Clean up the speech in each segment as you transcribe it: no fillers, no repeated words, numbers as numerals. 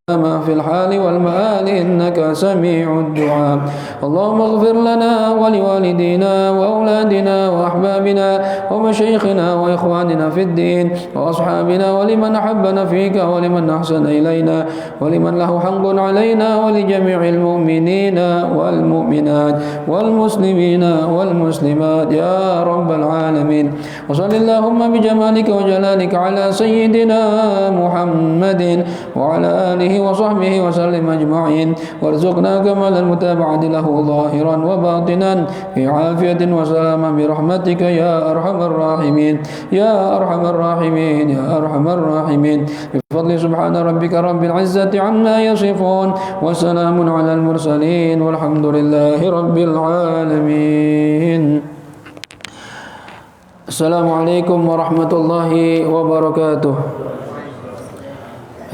ما في الحال والمآل إنك سميع الدعاء. اللهم اغفر لنا ولوالدينا وأولادنا وأحبابنا ومشايخنا وإخواننا في الدين وأصحابنا ولمن أحبنا فيك ولمن أحسن إلينا ولمن له حق علينا ولجميع المؤمنين والمؤمنات والمسلمين والمسلمات يا رب العالمين. وصل اللهم بجمالك وجلالك على سيدنا محمد وعلى آله وصحبه وسلم أجمعين، وارزقنا كمال المتابعة له ظاهرا وباطنا في عافية وسلامة برحمتك يا أرحم الراحمين يا أرحم الراحمين يا أرحم الراحمين. بفضل سبحان ربك رب العزة عما يصفون وسلام على المرسلين والحمد لله رب العالمين. السلام عليكم ورحمة الله وبركاته.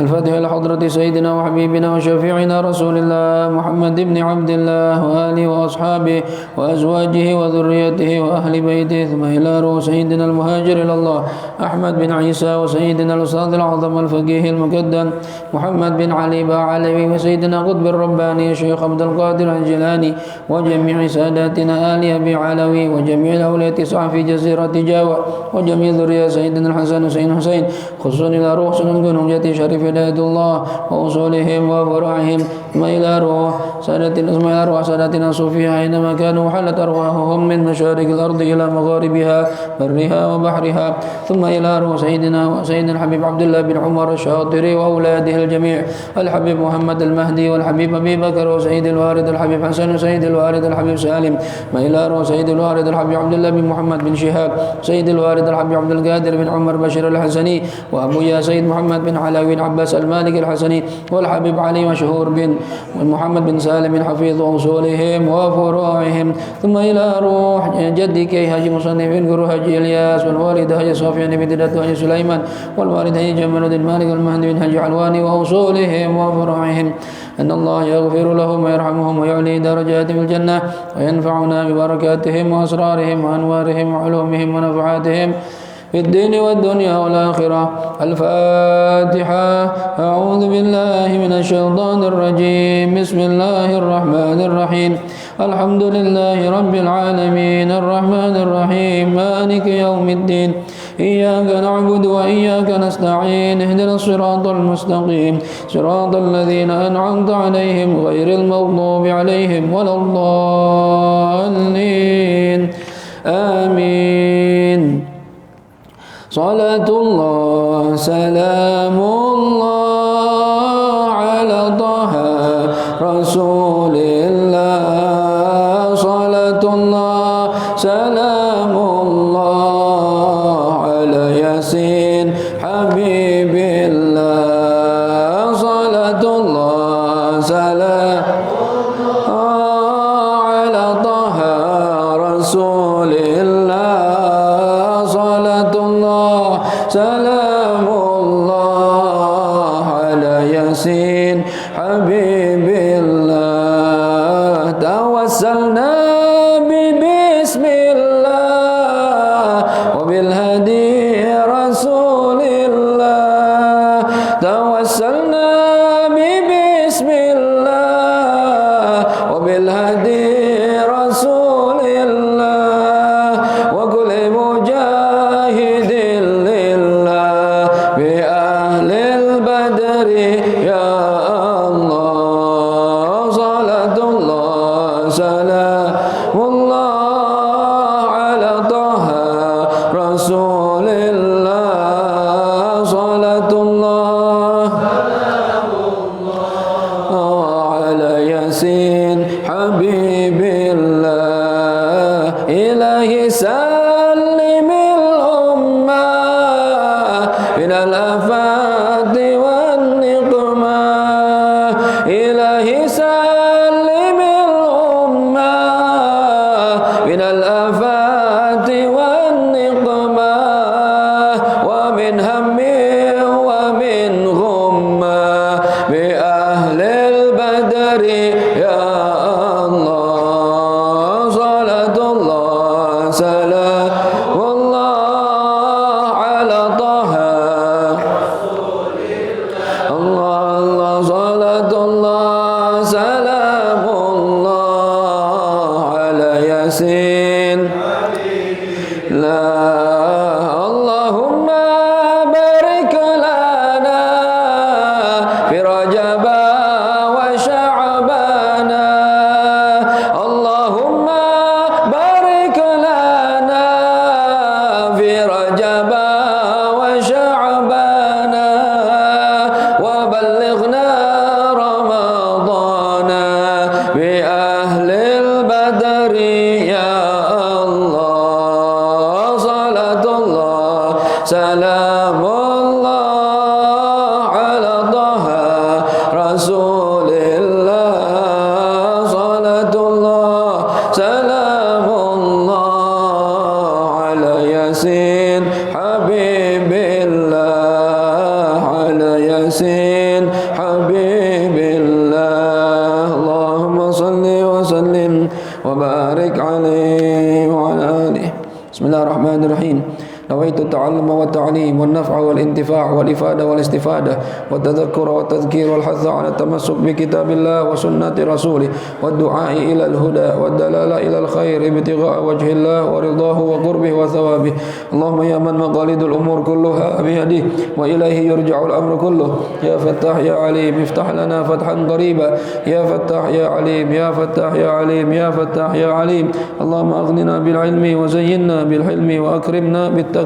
الفاتحة إلى حضرة سيدنا وحبيبنا وشفيعنا رسول الله محمد بن عبد الله وآله وأصحابه وأزواجه وذريته وأهل بيته، ثم إلى روح سيدنا المهاجر إلى الله أحمد بن عيسى وسيدنا الأستاذ الأعظم الفقيه المقدم محمد بن علي باعلوي وسيدنا قطب الرباني الشيخ عبد القادر الجيلاني وجميع ساداتنا آل أبي علوي وجميع الأولياء التسعة في جزيرة جاوة وجميع ذرية سيدنا الحسن وسيدنا حسين، خصوصا إلى روح سنن قنوجة شريف هداية الله وأصولهم وفروعهم، ثم إلى روح سادتنا الصوفية أينما كانوا حلت أرواحهم من مشارق الأرض إلى مغاربها برها وبحرها، ثم إلى روح سيدنا الحبيب عبد الله بن عمر الشاطري وأولاده الجميع، الحبيب محمد المهدي والحبيب أبي بكر وسيد الوارد الحبيب حسن وسيد الوارد الحبيب سالم، ما إلى روح سيد الوارد الحبيب عبد الله بن محمد بن شهاب، سيد الوارد الحبيب عبد القادر بن عمر بشير الحسني، وأبويا سيد محمد بن علاوي بن عباس المالك الحسني، والحبيب علي مشهور بن محمد بن سالم حفيظ أصولهم وفروعهم، ثم إلى روح جدك هاجي مصنف بن قرو هاجي إلياس، والوالد هاجي صافيان بن دلت هاجي سليمان، والوالد هاجي جمال الدين مالك والمهدي بن هاجي علواني وأصولهم وفروعهم، أن الله يغفر لهم ويرحمهم ويعلي درجاتهم في الجنة وينفعنا ببركاتهم وأسرارهم وأنوارهم وعلومهم ونفعاتهم في الدين والدنيا والآخرة. الفاتحة. أعوذ بالله من الشيطان الرجيم. بسم الله الرحمن الرحيم. الحمد لله رب العالمين الرحمن الرحيم مالك يوم الدين، إياك نعبد وإياك نستعين، اهدنا الصراط المستقيم صراط الذين أنعمت عليهم غير المغضوب عليهم ولا الضالين آمين. صلاة الله سلام الله على طه رسول الله، صلاة الله سلام الله على ياسين حبيب الله، صلاة الله سلام الله على طه رسول الله، صلاة الله سلام الله على ياسين حبيب الله. توسلنا ببسم الله وبالهدي رسول الله، توسلنا ببسم الله وبالهدي رسول الله، وكل مجاهد لله بأهل البدر يا الله، صلاة الله سلام الله على طه رسول الله، صلاة الله على ياسين حبيب الله. إلهي سلم الأمة من الآفات والنقمة، حبيب الله اللهم صل وسلم وبارك عليه وعلى آله. بسم الله الرحمن الرحيم. نويت التعلم والتعليم والنفع والانتفاع والإفادة والاستفادة والتذكر والتذكير والحث على التمسك بكتاب الله وسنة رسوله والدعاء إلى الهدى والدلالة إلى الخير ابتغاء وجه الله ورضاه وقربه وثوابه. اللهم يا من مقاليد الأمور كلها بيده وإليه يرجع الأمر كله يا فتاح يا عليم افتح لنا فتحا قريبا يا فتاح يا عليم يا فتاح يا عليم يا فتاح يا عليم. اللهم أغننا بالعلم وزينا بالحلم وأكرمنا بالتقوى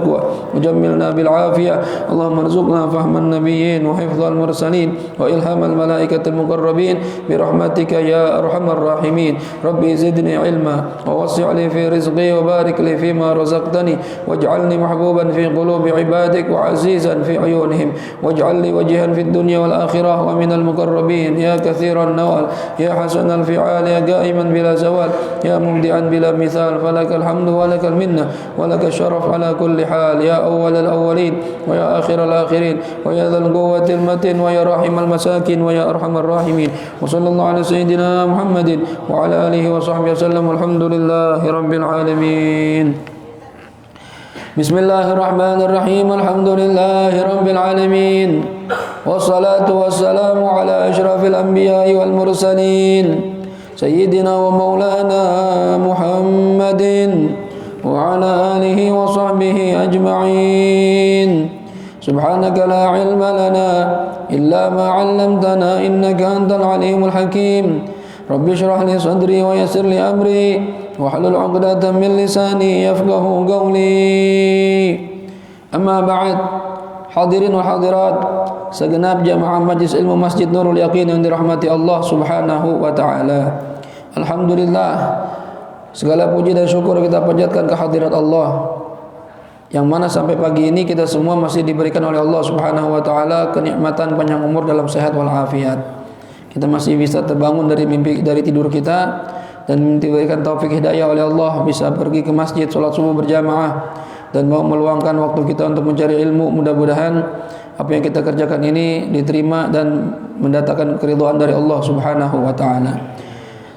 وجملنا بالعافية. اللهم ارزقنا فهم النبيين وحفظ المرسلين وإلهام الملائكة المقربين برحمتك يا أرحم الراحمين. ربي زدني علما ووسع لي في رزقي وبارك لي فيما رزقتني واجعلني محبوبا في قلوب عبادك وعزيزا في عيونهم واجعل لي وجها في الدنيا والآخرة ومن المقربين يا كثير النوال يا حسن الفعال يا قائما بلا زوال يا مبدعا بلا مثال. فلك الحمد ولك المنة ولك الشرف على كل حال يا أول الأولين ويا آخر الآخرين ويا ذا القوة المتين ويا راحم المساكين ويا أرحم الراحمين. وصلى الله على سيدنا محمد وعلى آله وصحبه وسلم والحمد لله رب العالمين. بسم الله الرحمن الرحيم الحمد لله رب العالمين والصلاة والسلام على أشرف الأنبياء والمرسلين سيدنا ومولانا محمد وعلى آله وصحبه أجمعين. سبحانك لا علم لنا إلا ما علمتنا إنك أنت العليم الحكيم. رب اشرح لي صدري ويسر لي أمري واحلل عقدة من لساني يفقه قولي. أما بعد. Hadirin wal hadirat, segenap jamaah Majlis Ilmu Masjid Nurul Yaqin yang dirahmati Allah Subhanahu wa taala. Alhamdulillah, segala puji dan syukur kita panjatkan kehadirat Allah yang mana sampai pagi ini kita semua masih diberikan oleh Allah Subhanahu wa taala kenikmatan panjang umur dalam sehat wal afiat. Kita masih bisa terbangun dari tidur kita dan diberikan taufik hidayah oleh Allah bisa pergi ke masjid salat subuh berjamaah dan mau meluangkan waktu kita untuk mencari ilmu. Mudah-mudahan apa yang kita kerjakan ini diterima dan mendatangkan keridhaan dari Allah Subhanahu wa taala.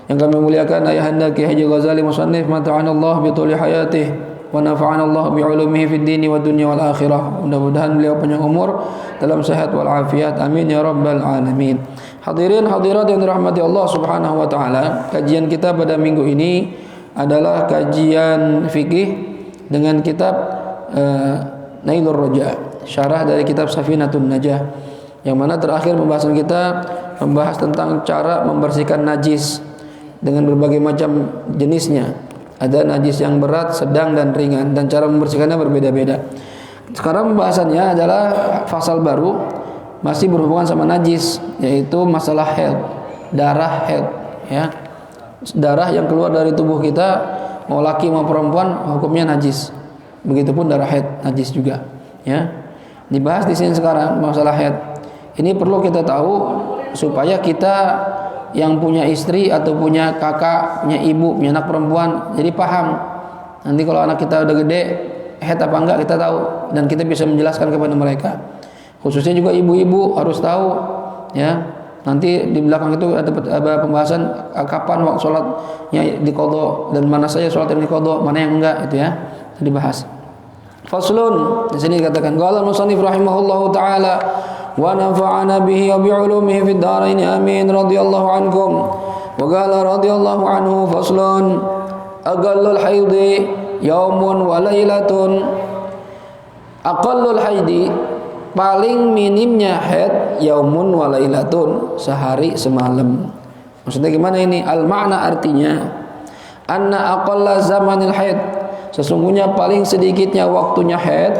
Yang kami muliakan Ayahanda Ki Haji Ghazali Musannif mata'ana Allah bi tuli hayatih wa nafa'ana Allah bi ulumihi fid dini wad dunya wal akhirah. Mudah-mudahan beliau panjang umur dalam sehat wal afiat. Amin ya rabbal alamin. Hadirin hadirat yang dirahmati Allah Subhanahu wa taala, kajian kita pada minggu ini adalah kajian fikih dengan kitab Nailur Raja, syarah dari kitab Safinatun Najah, yang mana terakhir pembahasan kita membahas tentang cara membersihkan najis dengan berbagai macam jenisnya. Ada najis yang berat, sedang dan ringan, dan cara membersihkannya berbeda-beda. Sekarang pembahasannya adalah fasal baru, masih berhubungan sama najis, yaitu masalah haid, darah haid, ya. Darah yang keluar dari tubuh kita, mau laki mau perempuan, hukumnya najis. Begitupun darah haid najis juga, ya. Dibahas di sini sekarang masalah haid. Ini perlu kita tahu supaya kita yang punya istri atau punya kakak, punya ibu, punya anak perempuan, jadi paham. Nanti kalau anak kita udah gede, haid apa enggak kita tahu dan kita bisa menjelaskan kepada mereka. Khususnya juga ibu-ibu harus tahu, ya. Nanti di belakang itu ada pembahasan kapan waktu sholatnya diqadha dan mana saja sholat yang diqadha, mana yang enggak, itu ya. Dibahas. Faslun, di sini dikatakan qala musannif rahimahullahu taala wa nafa'ana bihi wa bi ulumihi fid dharain amin radhiyallahu ankum. Wa qala radhiyallahu anhu faslun aqallul haidi yaumun wa lailatun. Aqallul haidi, paling minimnya haid, yaumun wa lailatun, sehari semalam. Maksudnya gimana ini? Al makna artinya anna aqalla zamanil haid, sesungguhnya paling sedikitnya waktunya haid,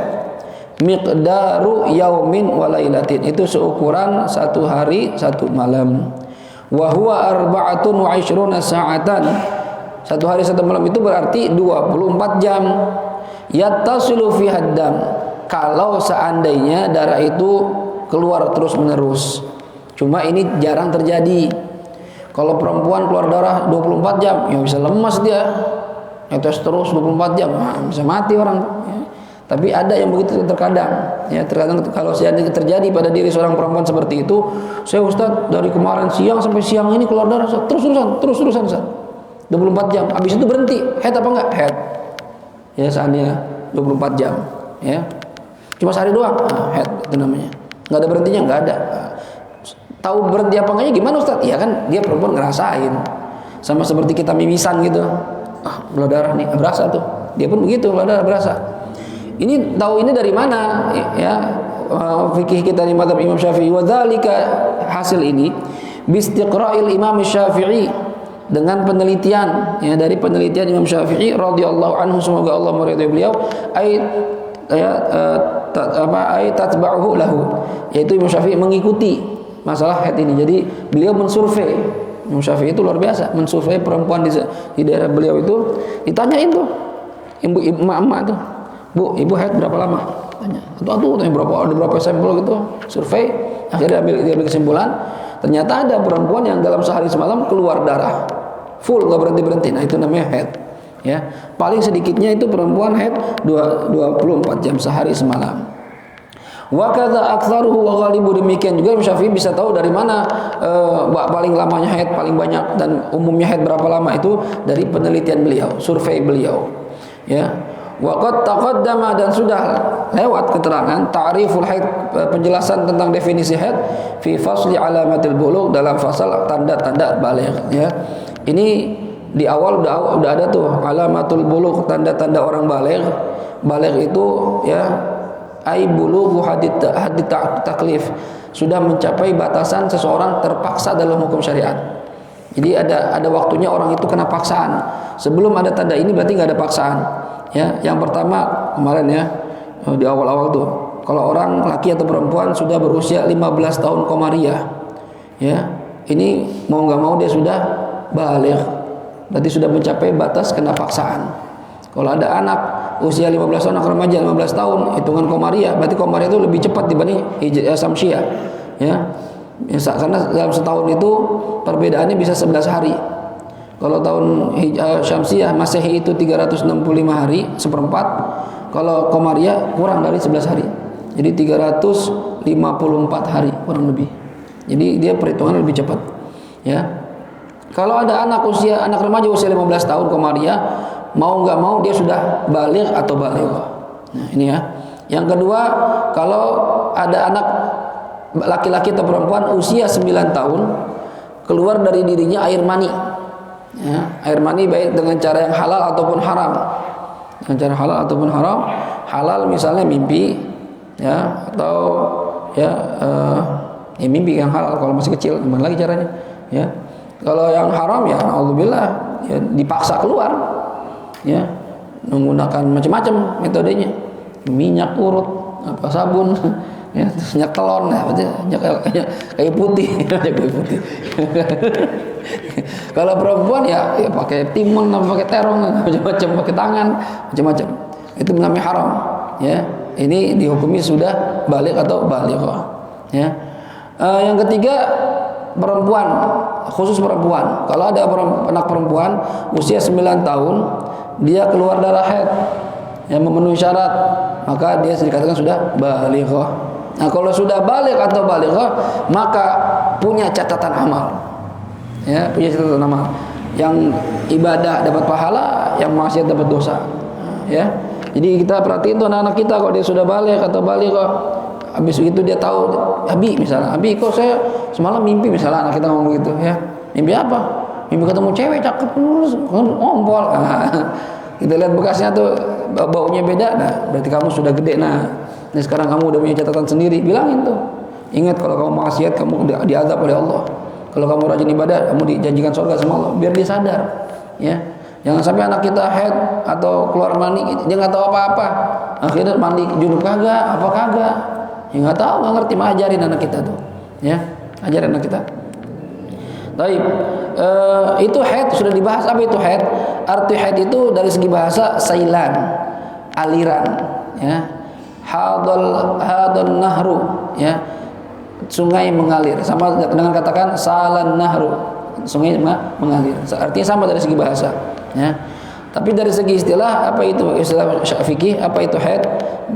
miqdaru yaumin wa lailatin, itu seukuran satu hari satu malam. Wa huwa arba'atun wa 'ishruna sa'atan, satu hari satu malam itu berarti 24 jam. Yattasilu fi haddam, kalau seandainya darah itu keluar terus menerus. Cuma ini jarang terjadi. Kalau perempuan keluar darah 24 jam, ya bisa lemas dia. Ngetes terus 24 jam, nah, bisa mati orang. Ya. Tapi ada yang begitu terkadang, ya terkadang kalau terjadi pada diri seorang perempuan seperti itu, saya Ustaz dari kemarin siang sampai siang ini keluar darah terus-terusan Ustaz. 24 jam, habis itu berhenti, head apa enggak? Head. Ya seandainya 24 jam, ya. Cuma sehari doang, head itu namanya. Enggak ada berhentinya, enggak ada. Tahu berhenti apa enggaknya gimana Ustaz? Ya kan dia perempuan ngerasain. Sama seperti kita mimisan gitu. Keluar darah nih, berasa tuh. Dia pun begitu, keluar darah berasa. Ini tahu ini dari mana? Ya, fikih kita di mazhab Imam Syafi'i. Wa dzalika, hasil ini bistiqra'il Imam Syafi'i, dengan penelitian, ya, dari penelitian Imam Syafi'i radhiyallahu anhu, semoga Allah meridhai beliau, tatba'uhu lahu, yaitu Imam Syafi'i mengikuti masalah haid ini. Jadi beliau mensurvei. Imam Syafi'i itu luar biasa, mensurvei perempuan di daerah beliau itu, ditanyain tuh emak-emak tuh, Bu, ibu haid berapa lama? Tanya. Tanya berapa, ada berapa sampel gitu, survei, akhirnya dia ambil kesimpulan, ternyata ada perempuan yang dalam sehari semalam keluar darah full, nggak berhenti. Nah itu namanya haid. Ya, paling sedikitnya itu perempuan haid 24 jam sehari semalam. Wa kadza aktsaruhu wa ghalibu, demikian juga Imam Syafi'i bisa tahu dari mana paling lamanya haid, paling banyak dan umumnya haid berapa lama, itu dari penelitian beliau, survei beliau. Ya. Wa qad taqaddama, dan sudah lewat keterangan ta'riful haid, penjelasan tentang definisi haid fi fasli alamatil bulugh, dalam fasal tanda-tanda baligh, ya. Ini di awal udah ada tuh alamatul bulugh, tanda-tanda orang baligh. Baligh itu ya ai bulughu hadit taklif, sudah mencapai batasan seseorang terpaksa dalam hukum syariat. Jadi ada waktunya orang itu kena paksaan. Sebelum ada tanda ini berarti nggak ada paksaan. Ya, yang pertama kemarin ya di awal-awal tuh, kalau orang laki atau perempuan sudah berusia 15 tahun komariah, ya ini mau nggak mau dia sudah baligh, berarti sudah mencapai batas kena paksaan. Kalau ada anak usia 15 tahun, anak remaja 15 tahun, hitungan komariah, berarti komariah itu lebih cepat dibanding samsiah, ya. Karena dalam setahun itu perbedaannya bisa 11 hari. Kalau tahun Syamsiah Masehi itu 365 hari seperempat. Kalau Komariah kurang dari 11 hari. Jadi 354 hari kurang lebih. Jadi dia perhitungan lebih cepat. Ya. Kalau ada anak remaja usia 15 tahun Komariah, mau nggak mau dia sudah baligh atau balighah. Nah, ini ya. Yang kedua, kalau ada anak laki-laki atau perempuan usia 9 tahun, keluar dari dirinya air mani. Ya, air mani baik dengan cara yang halal ataupun haram. Dengan cara halal ataupun haram. Halal misalnya mimpi, ya, atau ya mimpi yang halal kalau masih kecil, gimana lagi caranya? Ya. Kalau yang haram ya alhamdulillah, ya dipaksa keluar. Ya, menggunakan macam-macam metodenya. Minyak urut, apa sabun, ya, terus minyak telon, ya, kayu putih, kayu putih. Kalau perempuan ya pakai timun, pakai terong, macam-macam, pakai tangan, macam-macam. Itu namanya haram. Ya, ini dihukumi sudah baligh atau balighah. Ya. Yang ketiga perempuan, khusus perempuan. Kalau ada anak perempuan usia 9 tahun, dia keluar darah haid yang memenuhi syarat, maka dia dikatakan sudah balighah. Nah, kalau sudah baligh atau balighah, maka punya catatan amal. Ya, punya catatan amal. Yang ibadah dapat pahala, yang maksiat dapat dosa. Ya. Jadi kita perhatiin tuh anak-anak kita, kalau dia sudah baligh atau balighah, habis itu dia tahu, Abi misalnya, Abi kok saya semalam mimpi, misalnya anak kita ngomong gitu, ya. Mimpi apa? Mimpi ketemu cewek cakep, ngompol. Nah, kita lihat bekasnya tuh, baunya beda, nah berarti kamu sudah gede. Nah sekarang kamu udah punya catatan sendiri, bilangin tuh. Ingat kalau kamu maksiat, kamu diazab oleh Allah. Kalau kamu rajin ibadah, kamu dijanjikan surga sama Allah. Biar dia sadar, ya. Jangan sampai anak kita haid atau keluar mani, dia nggak tahu apa-apa. Akhirnya mandi junub kagak, apa kagak, ya nggak tahu, nggak ngerti. Ajarin anak kita tuh, ya, ajarin anak kita. Baik, itu haid sudah dibahas. Apa itu haid? Arti haid itu dari segi bahasa sailan, aliran, ya. Hadal nahru, ya, sungai mengalir. Sama dengan katakan salan nahru, sungai mengalir. Artinya sama dari segi bahasa, ya. Tapi dari segi istilah, apa itu istilah fikih? Apa itu haid?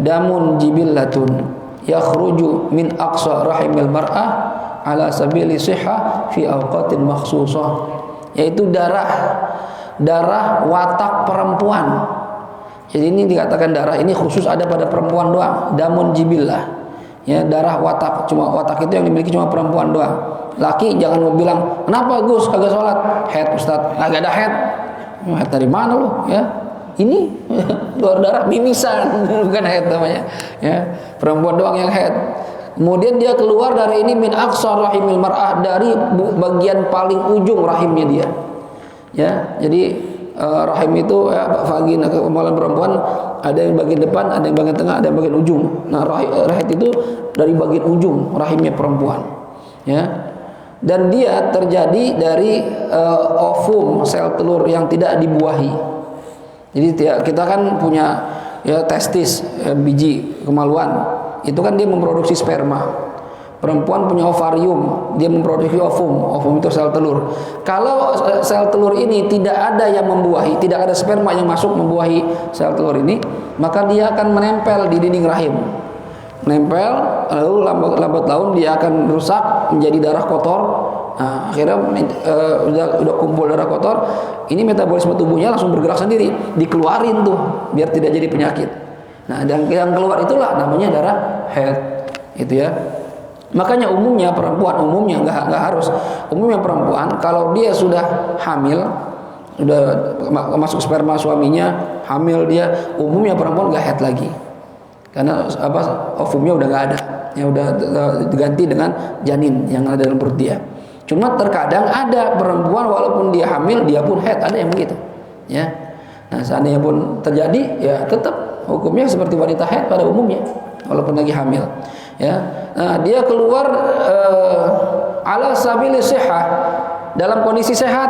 Damun jibillatun yakhruju min aqsa rahimil mar'ah ala sabili sihah fi awqatin makhsusah. Yaitu darah watak perempuan. Jadi ini dikatakan darah ini khusus ada pada perempuan doang. Damun jibillah. Ya, darah watak, cuma watak itu yang dimiliki cuma perempuan doang. Laki jangan mau bilang, "Kenapa Gus kagak sholat?" Haid Ustaz. Kagak ada haid. Haid dari mana lu? Ya. Ini keluar darah mimisan, bukan haid namanya. Ya, perempuan doang yang haid. Kemudian dia keluar dari ini min aqsa rahimil mar'ah, dari bagian paling ujung rahimnya dia. Ya, jadi rahim itu vagina kemaluan perempuan ada yang bagian depan, ada yang bagian tengah, ada yang bagian ujung. Nah, rahim itu dari bagian ujung rahimnya perempuan. Ya. Dan dia terjadi dari ovum, sel telur yang tidak dibuahi. Jadi kita kan punya ya testis, biji kemaluan. Itu kan dia memproduksi sperma. Perempuan punya ovarium, dia memproduksi ovum. Ovum itu sel telur. Kalau sel telur ini tidak ada yang membuahi, tidak ada sperma yang masuk membuahi sel telur ini, maka dia akan menempel di dinding rahim. Menempel, lalu lambat laun dia akan rusak menjadi darah kotor. Nah, akhirnya udah kumpul darah kotor, ini metabolisme tubuhnya langsung bergerak sendiri, dikeluarin tuh biar tidak jadi penyakit. Nah, dan yang keluar itulah namanya darah haid, itu ya. Makanya umumnya perempuan, nggak harus, umumnya perempuan kalau dia sudah hamil, sudah masuk sperma suaminya, hamil dia, umumnya perempuan nggak haid lagi, karena ovumnya udah nggak ada, ya udah diganti dengan janin yang ada dalam perut dia. Cuma terkadang ada perempuan walaupun dia hamil dia pun haid, ada yang begitu, ya. Nah, seandainya pun terjadi, ya tetap hukumnya seperti wanita haid pada umumnya walaupun lagi hamil. Ya, nah, dia keluar ala sabili sihah, dalam kondisi sehat.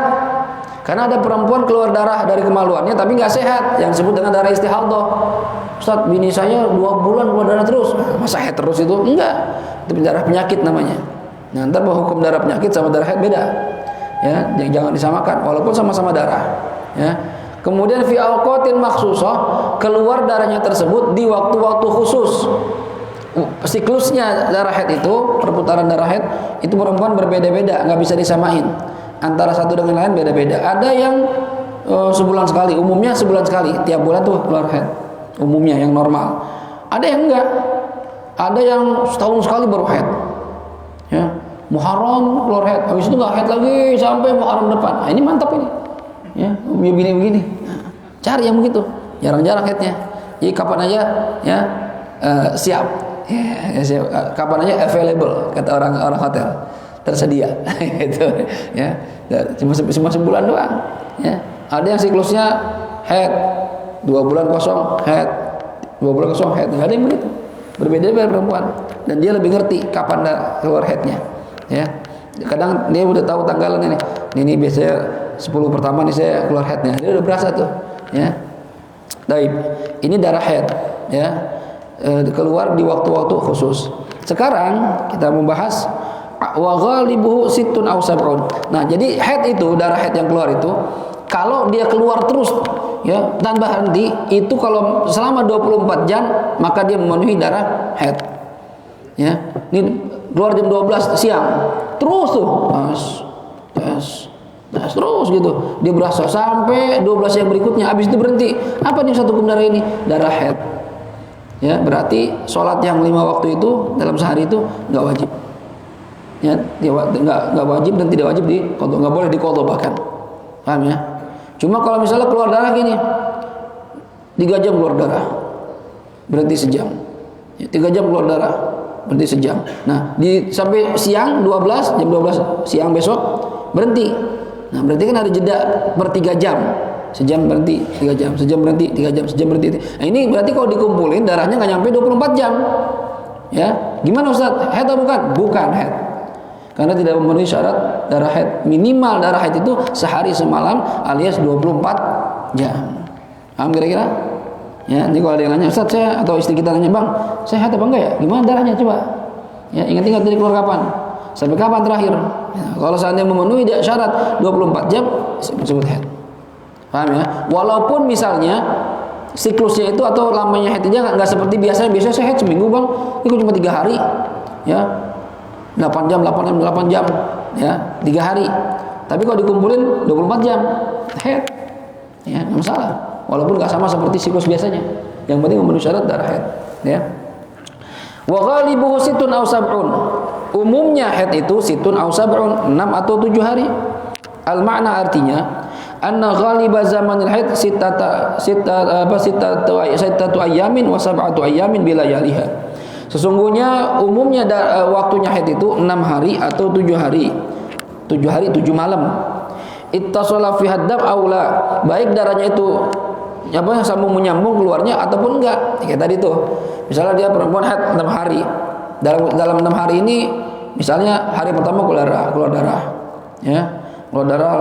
Karena ada perempuan keluar darah dari kemaluannya tapi nggak sehat, yang disebut dengan darah istihadhah. Ustaz, bini saya 2 bulan keluar darah terus. Masa haid terus itu? Enggak. Itu darah penyakit namanya. Nah, ntar hukum darah penyakit sama darah haid beda. Ya, jangan disamakan walaupun sama-sama darah. Ya. Kemudian fi awqatin makhsusah, keluar darahnya tersebut di waktu-waktu khusus. Siklusnya darah haid itu, perputaran darah haid itu perempuan berbeda-beda, nggak bisa disamain antara satu dengan lain, beda-beda. Ada yang sebulan sekali, umumnya sebulan sekali, tiap bulan tuh keluar haid, umumnya yang normal. Ada yang enggak, ada yang setahun sekali baru haid. Ya, Muharram keluar haid, habis itu nggak haid lagi sampai Muharram depan. Nah, ini mantap ini, ya, begini. Cari yang begitu, jarang-jarang haidnya. Jadi kapan aja, ya, siap. Ya, kapan aja available, kata orang hotel, tersedia. Itu ya, cuma sebulan doang, ya. Ada yang siklusnya haid 2 bulan kosong haid, 2 bulan kosong haid, nggak ada yang begitu, berbeda dari perempuan, dan dia lebih ngerti kapan keluar haidnya, ya. Kadang dia udah tahu tanggalan ini biasanya 10 pertama nih saya keluar haidnya, dia udah berasa tuh, ya. Baik, ini darah haid, ya, keluar di waktu-waktu khusus. Sekarang kita membahas wa ghalibuhu sittun aw sab'un. Nah, jadi haid itu, darah haid yang keluar itu, kalau dia keluar terus, ya, tanpa henti, itu kalau selama 24 jam maka dia memenuhi darah haid. Ya, ini keluar jam 12 siang, terus tuh, terus gitu, dia berasa sampai 12 yang berikutnya, habis itu berhenti. Apa nih satu hukum darah ini? Darah haid. Ya, berarti sholat yang 5 waktu itu dalam sehari itu nggak wajib. Ya, nggak wajib dan tidak wajib diqadha, nggak boleh diqadha bahkan. Paham ya? Cuma kalau misalnya keluar darah gini, 3 jam keluar darah, berhenti sejam. Ya, 3 jam keluar darah, berhenti sejam. Nah, sampai siang 12, jam 12 siang besok berhenti. Nah, berarti kan ada jeda per 3 jam. Sejam berhenti, 3 jam, sejam berhenti, 3 jam, sejam berhenti. Nah, ini berarti kalau dikumpulin darahnya nggak nyampe 24 jam. Ya, gimana Ustaz? Haid atau bukan? Bukan haid. Karena tidak memenuhi syarat darah haid. Minimal darah haid itu sehari semalam alias 24 jam. Paham kira-kira? Ya, nanti kalau ada yang nanya, Ustaz saya, atau istri kita nanya, Bang, saya haid apa enggak ya? Gimana darahnya coba? Ya, ingat-ingat dari keluar kapan? Sampai kapan terakhir? Ya, kalau seandainya memenuhi syarat 24 jam disebut haid. Paham ya? Walaupun misalnya siklusnya itu atau lamanya haidnya nggak seperti biasanya. Biasanya saya haid seminggu bang, itu cuma 3 hari, ya 8 jam, 8 jam, ya 3 hari. Tapi kalau dikumpulin 24 jam haid, ya nggak masalah. Walaupun nggak sama seperti siklus biasanya. Yang penting memenuhi syarat darah haid, ya. Wa ghalibuhu sittun aw sab'un. Umumnya haid itu sittun aw sab'un, 6 atau 7 hari. Al makna artinya anna ghaliba zamanil haid sittatu ayamin wa sab'atu ayamin bila yaliha. Sesungguhnya umumnya waktunya haid itu 6 hari atau 7 hari. 7 hari 7 malam. Ittasala fi haddam aula, baik darahnya itu sambung menyambung keluarnya ataupun enggak. Kayak tadi tuh. Misalnya dia perempuan haid 6 hari. Dalam 6 hari ini misalnya hari pertama keluar darah. Ya. Keluar darah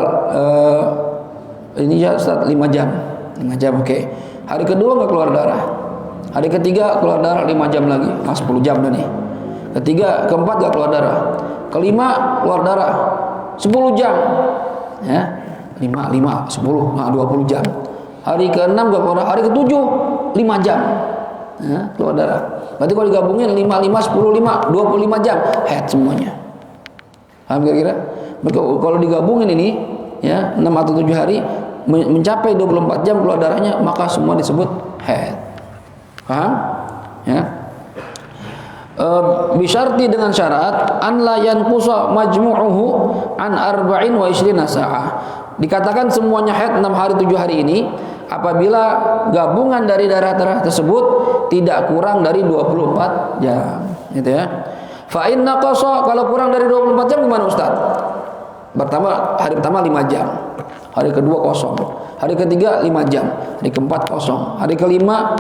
ini ya 5 jam. 5 jam oke. Okay. Hari kedua enggak keluar darah. Hari ketiga keluar darah 5 jam lagi. 10 jam dah nih. Ketiga, keempat enggak keluar darah. Kelima keluar darah 10 jam. Ya. 5 10, 20 jam. Hari ke-6 enggak keluar darah. Hari ke-7 5 jam. Ya, keluar darah. Berarti kalau digabungin 5 10 5 25 jam haid semuanya. Paham kira-kira? Kalau digabungin ini ya 6 atau 7 hari mencapai 24 jam keluar darahnya, maka semua disebut haid. Paham? Ya. Bisyarti dengan syarat an la yanqusa majmu'uhu an arba'in wa 20 sa'ah. Dikatakan semuanya haid 6 hari 7 hari ini apabila gabungan dari darah-darah tersebut tidak kurang dari 24 jam, gitu ya. Fa in naqasa, kalau kurang dari 24 jam gimana Ustaz? Hari pertama 5 jam, hari kedua kosong, hari ketiga 5 jam, hari keempat kosong, hari kelima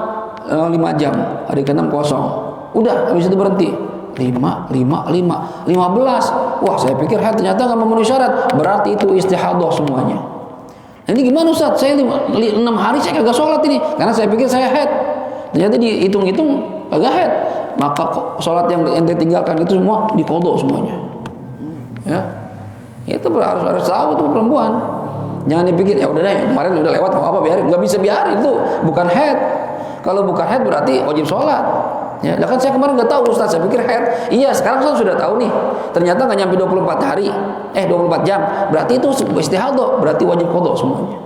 5 jam, hari keenam kosong. Udah, habis itu berhenti. 5, 15. Wah, saya pikir haid ternyata nggak memenuhi syarat. Berarti itu istihadah semuanya. Ini gimana Ustaz? Saya 6 hari saya kagak sholat ini, karena saya pikir saya haid. Ternyata dihitung-hitung kagak haid. Maka sholat yang ente tinggalkan itu semua diqadha semuanya. Ya, itu harus tahu tuh perempuan. Jangan dipikir ya udah deh, kemarin udah lewat apa biarin. Nggak bisa biarin, itu bukan haid. Kalau bukan haid berarti wajib sholat. Ya, kan saya kemarin nggak tahu Ustaz, saya pikir haid. Iya, sekarang saya sudah tahu nih. Ternyata nggak nyampe 24 hari, 24 jam. Berarti itu istihadah, berarti wajib qadha semuanya.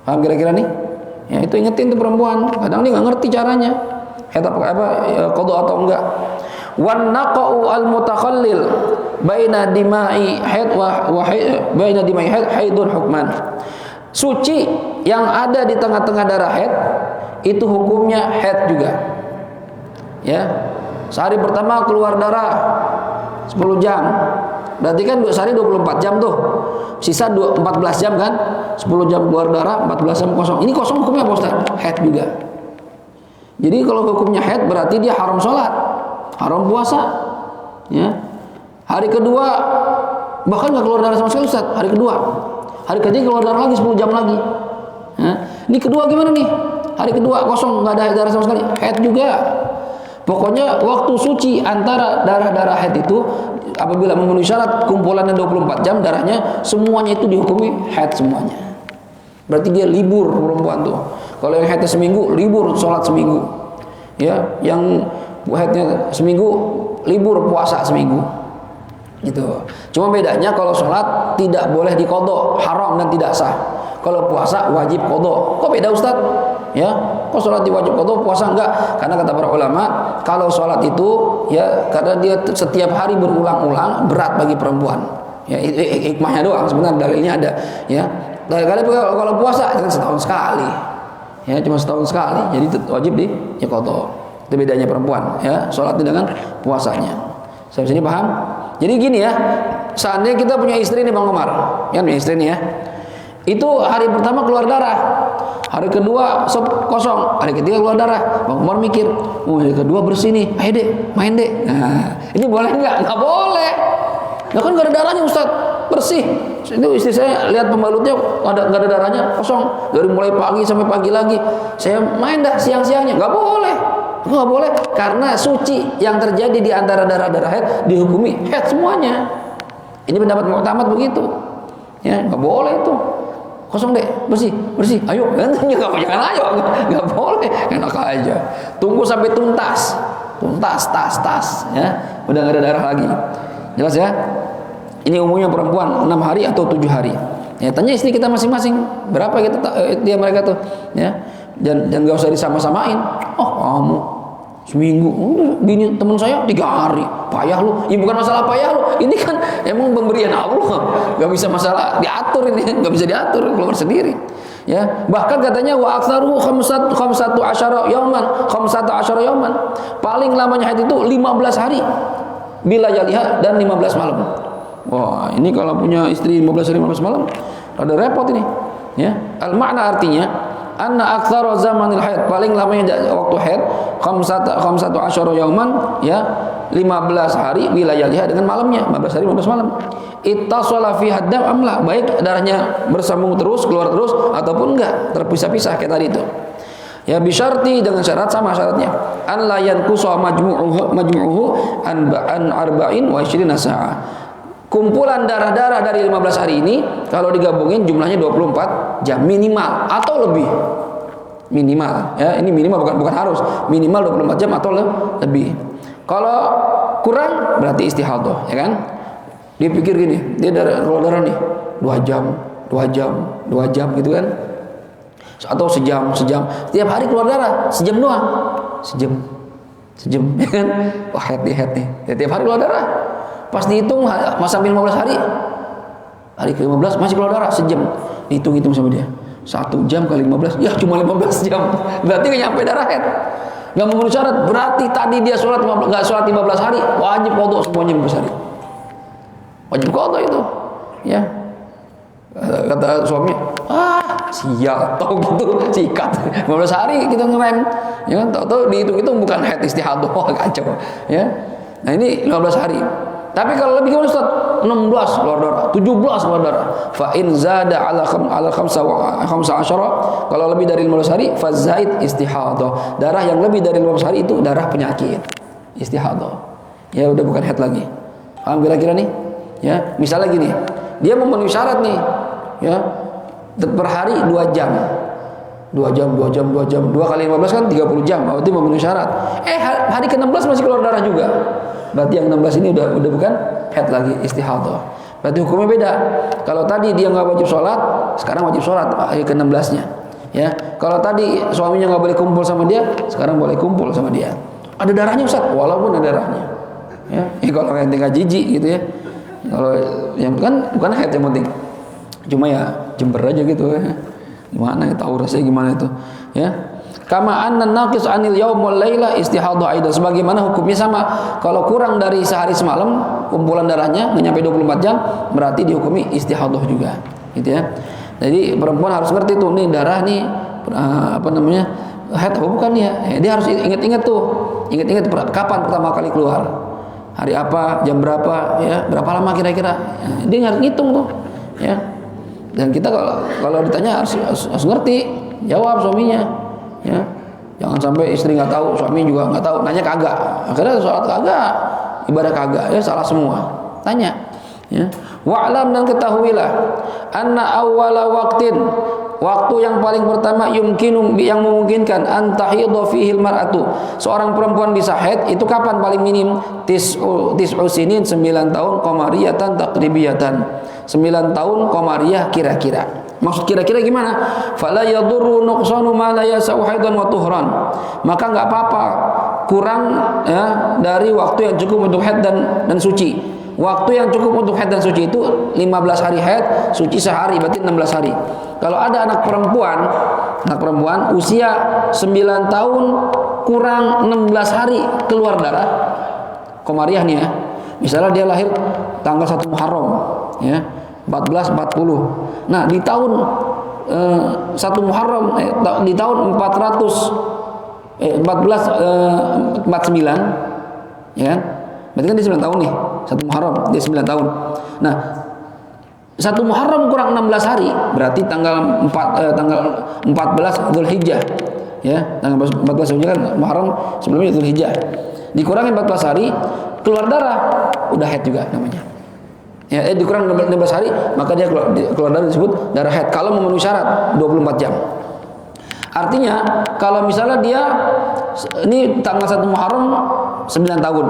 Paham kira-kira nih? Ya, itu ingetin tuh perempuan. Kadang dia nggak ngerti caranya. Haid apa qadha atau enggak. Wan naqa'u al mutakhallil baina dima'i haid wa baina dima'i haid haidun hukman. Suci yang ada di tengah-tengah darah haid itu hukumnya haid juga. Ya, sehari pertama keluar darah 10 jam, berarti kan sehari 24 jam tuh, sisa 14 jam kan, 10 jam keluar darah, 14 jam kosong. Ini kosong hukumnya apa Ustaz? Haid juga. Jadi kalau hukumnya haid berarti dia haram sholat, haram puasa. Ya, hari kedua bahkan nggak keluar darah sama sekali Ustaz. Hari kedua, hari ketiga keluar darah lagi 10 jam lagi. Ya, ini kedua gimana nih? Hari kedua kosong, nggak ada darah sama sekali, haid juga. Pokoknya waktu suci antara darah-darah haid itu apabila memenuhi syarat kumpulannya 24 jam darahnya, semuanya itu dihukumi haid semuanya. Berarti dia libur perempuan tuh. Kalau yang haidnya seminggu, libur sholat seminggu. Ya, yang haidnya seminggu, libur puasa seminggu. Gitu. Cuma bedanya kalau sholat tidak boleh diqadha, haram dan tidak sah. Kalau puasa wajib qadha. Kok beda Ustaz? Ya, kok sholat diwajib qadha, puasa enggak? Karena kata para ulama, kalau sholat itu ya karena dia setiap hari berulang-ulang berat bagi perempuan. Ya, hikmahnya doang, sebenarnya dalilnya ada. Ya, kalau puasa kan setahun sekali. Ya, cuma setahun sekali. Jadi wajib qadha. Itu bedanya perempuan. Ya, sholat dengan puasanya. Sampai sini paham? Jadi gini ya, seandainya kita punya istri nih Bang Omar, ya punya istri nih ya. Itu hari pertama keluar darah, hari kedua kosong, hari ketiga keluar darah. Bang Umar mikir, hari kedua bersih nih, ayo deh, main deh. Nah, ini boleh nggak? Nggak boleh. Nah kan nggak ada darahnya Ustaz, bersih. Itu istri saya lihat pembalutnya nggak ada darahnya, kosong. Dari mulai pagi sampai pagi lagi, saya main dah siang-siangnya, nggak boleh. Nggak boleh, karena suci yang terjadi di antara darah-darah haid dihukumi haid semuanya. Ini pendapat Mu'tamad begitu. Ya, nggak boleh itu. kosong deh, bersih, ayo. Jangan ayo, nggak boleh, enak aja. Tunggu sampai tuntas, tas, ya, udah nggak ada darah lagi. Jelas ya? Ini umumnya perempuan 6 hari atau 7 hari. Ya, tanya istri kita masing-masing berapa kita dia mereka tuh, ya. Dan nggak usah disama-samain. Oh, kamu seminggu, gini teman saya 3 hari, payah lu. Ya bukan masalah payah lu, ini kan emang pemberian Allah, nggak bisa masalah diatur ini, nggak bisa diatur, keluar sendiri. Ya, bahkan katanya wa aktsaru khamsatu asyara yauman. Paling lamanya haid itu 15 hari. Bila yaliha dan 15 malam. Wah, ini kalau punya istri 15 hari 15 malam, rada repot ini. Ya, al makna artinya anna aktsara zamanil haid, paling lamanya waktu haid khamsatu asyara yauman, ya, 15 hari bila yaliha dengan malamnya, 15 hari 15 malam. Ittasala fi haddam amla, baik darahnya bersambung terus, keluar terus ataupun enggak, terpisah-pisah kayak tadi itu. Ya, bisyarti, dengan syarat, sama syaratnya, an la yanqusa majmu'uhu an arba'in wa 20 sa'ah. Kumpulan darah-darah dari 15 hari ini kalau digabungin jumlahnya 24 jam minimal atau lebih. Minimal, ya, ini minimal, bukan harus. Minimal 24 jam atau lebih. Kalau kurang berarti istihadhah, ya kan? Dipikir gini, dia kalau darah nih 2 jam gitu kan? Atau sejam. Setiap hari keluar darah sejam doang. Sejam, ya kan? Wah, head nih. Ya, tiap hari keluar darah. Pas dihitung sampai 15 hari. Hari ke-15 masih keluar darah sejam. Dihitung sama dia. 1 jam kali 15, ya cuma 15 jam. Berarti nggak nyampe darah head. Nggak memenuhi syarat. Berarti tadi dia nggak sholat 15 hari, wajib qadha semuanya 15 hari. Wajib qadha itu. Ya. Kata suaminya, sial, tau gitu, sikat 15 hari kita ngerem, ya kan, tau dihitung-hitung bukan haid istihadhah, kacau, ya. Nah, ini 15 hari. Tapi kalau lebih gimana Ustaz? 16 keluar darah, 17 keluar darah. Fa in zada ala khamsa asyara, kalau lebih dari 15 hari fa zaid istihadhah. Darah yang lebih dari 15 hari itu darah penyakit, istihadhah. Ya, udah bukan haid lagi. Paham kira-kira nih? Ya, misalnya gini, dia memenuhi syarat nih, ya, per hari 2 jam, 2 kali 15 kan 30 jam, berarti memenuhi syarat. Hari ke-16 masih keluar darah juga, berarti yang 16 ini udah bukan haid lagi, istihadhah. Berarti hukumnya beda. Kalau tadi dia nggak wajib sholat, sekarang wajib sholat hari ke-16 nya, ya. Kalau tadi suaminya nggak boleh kumpul sama dia, sekarang boleh kumpul sama dia. Ada darahnya Ustaz, walaupun ada darahnya, ya. Kalau yang tinggal jijik gitu ya. Kalau yang kan bukan haid yang penting, cuma ya jember aja gitu, ya. Gimana ya, tahu rasanya gimana itu, ya. Kama anna naqis anil yaum wal laila istihadhah aidan, sebagaimana hukumnya sama. Kalau kurang dari sehari semalam kumpulan darahnya nggak nyampe 24 jam, berarti dihukumi istihadhah juga, gitu ya. Jadi perempuan harus ngerti tuh, nih darah nih haid apa bukan ya. Dia harus ingat-ingat tuh, ingat kapan pertama kali keluar. Hari apa, jam berapa, ya, berapa lama kira-kira, ya, dia harus ngitung tuh, ya. Dan kita kalau ditanya harus ngerti, jawab suaminya, ya. Jangan sampai istri nggak tahu, suami juga nggak tahu, nanya kagak, akhirnya sholat kagak, ibadah kagak, ya salah semua. Tanya, ya. Wa'lam, dan ketahuilah, anna awwala waqtin, waktu yang paling pertama yang memungkinkan antahidha fihi mar'atu, seorang perempuan bisa haid itu kapan paling minim? Tis'u sinin, 9 tahun qamariyatan taqribiyatan, 9 tahun qamariyah kira-kira. Maksud kira-kira gimana? Fala yadurru nuqsanu ma la yasau haidan wa tuhran, maka enggak apa-apa kurang, ya, dari waktu yang cukup untuk haid dan suci. Waktu yang cukup untuk haid dan suci itu 15 hari haid, suci sehari, berarti 16 hari. Kalau ada anak perempuan usia 9 tahun kurang 16 hari keluar darah qamariyah nih, ya. Misalnya dia lahir tanggal 1 Muharram, ya, 1440. Nah, di tahun 1 Muharram di tahun 1449, ya kan? Berarti kan dia 9 tahun nih, 1 Muharram dia 9 tahun. Nah, 1 Muharram kurang 16 hari, berarti tanggal 14 Dzulhijjah, ya. Tanggal 14 Dzulhijjah kan Muharram, sebelumnya Dzulhijjah. Dikurangi 14 hari, keluar darah, udah haid juga namanya. Ya, dikurang 16 hari, maka dia keluar darah disebut darah haid kalau memenuhi syarat 24 jam. Artinya kalau misalnya dia ini tanggal 1 Muharram 9 tahun,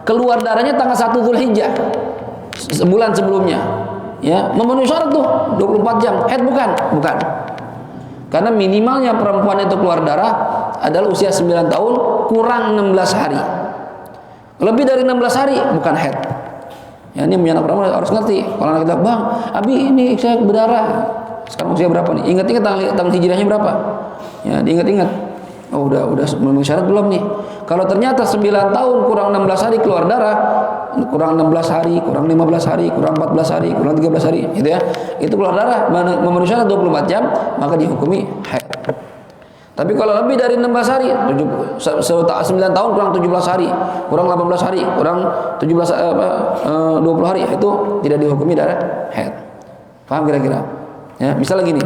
keluar darahnya tanggal 1 Zulhijjah, sebulan sebelumnya, ya memenuhi syarat tuh 24 jam. Haid bukan? Bukan. Karena minimalnya perempuan itu keluar darah adalah usia 9 tahun kurang 16 hari. Lebih dari 16 hari bukan haid. Ya, ini punya anak perempuan harus ngerti. Kalau anak kita, "Bang, Abi ini saya berdarah." Sekarang usia berapa nih? Ingat-ingat tanggal hijriahnya berapa? Ya, diingat-ingat. Oh, udah memenuhi syarat belum nih? Kalau ternyata 9 tahun kurang 16 hari keluar darah, kurang 16 hari, kurang 15 hari, kurang 14 hari, kurang 13 hari, gitu ya. Itu keluar darah memenuhi syarat 24 jam, maka dihukumi haid. Tapi kalau lebih dari 16 hari, 9 tahun kurang 17 hari, kurang 18 hari, kurang 20 hari, itu tidak dihukumi darah haid. Paham kira-kira? Ya, misalnya gini.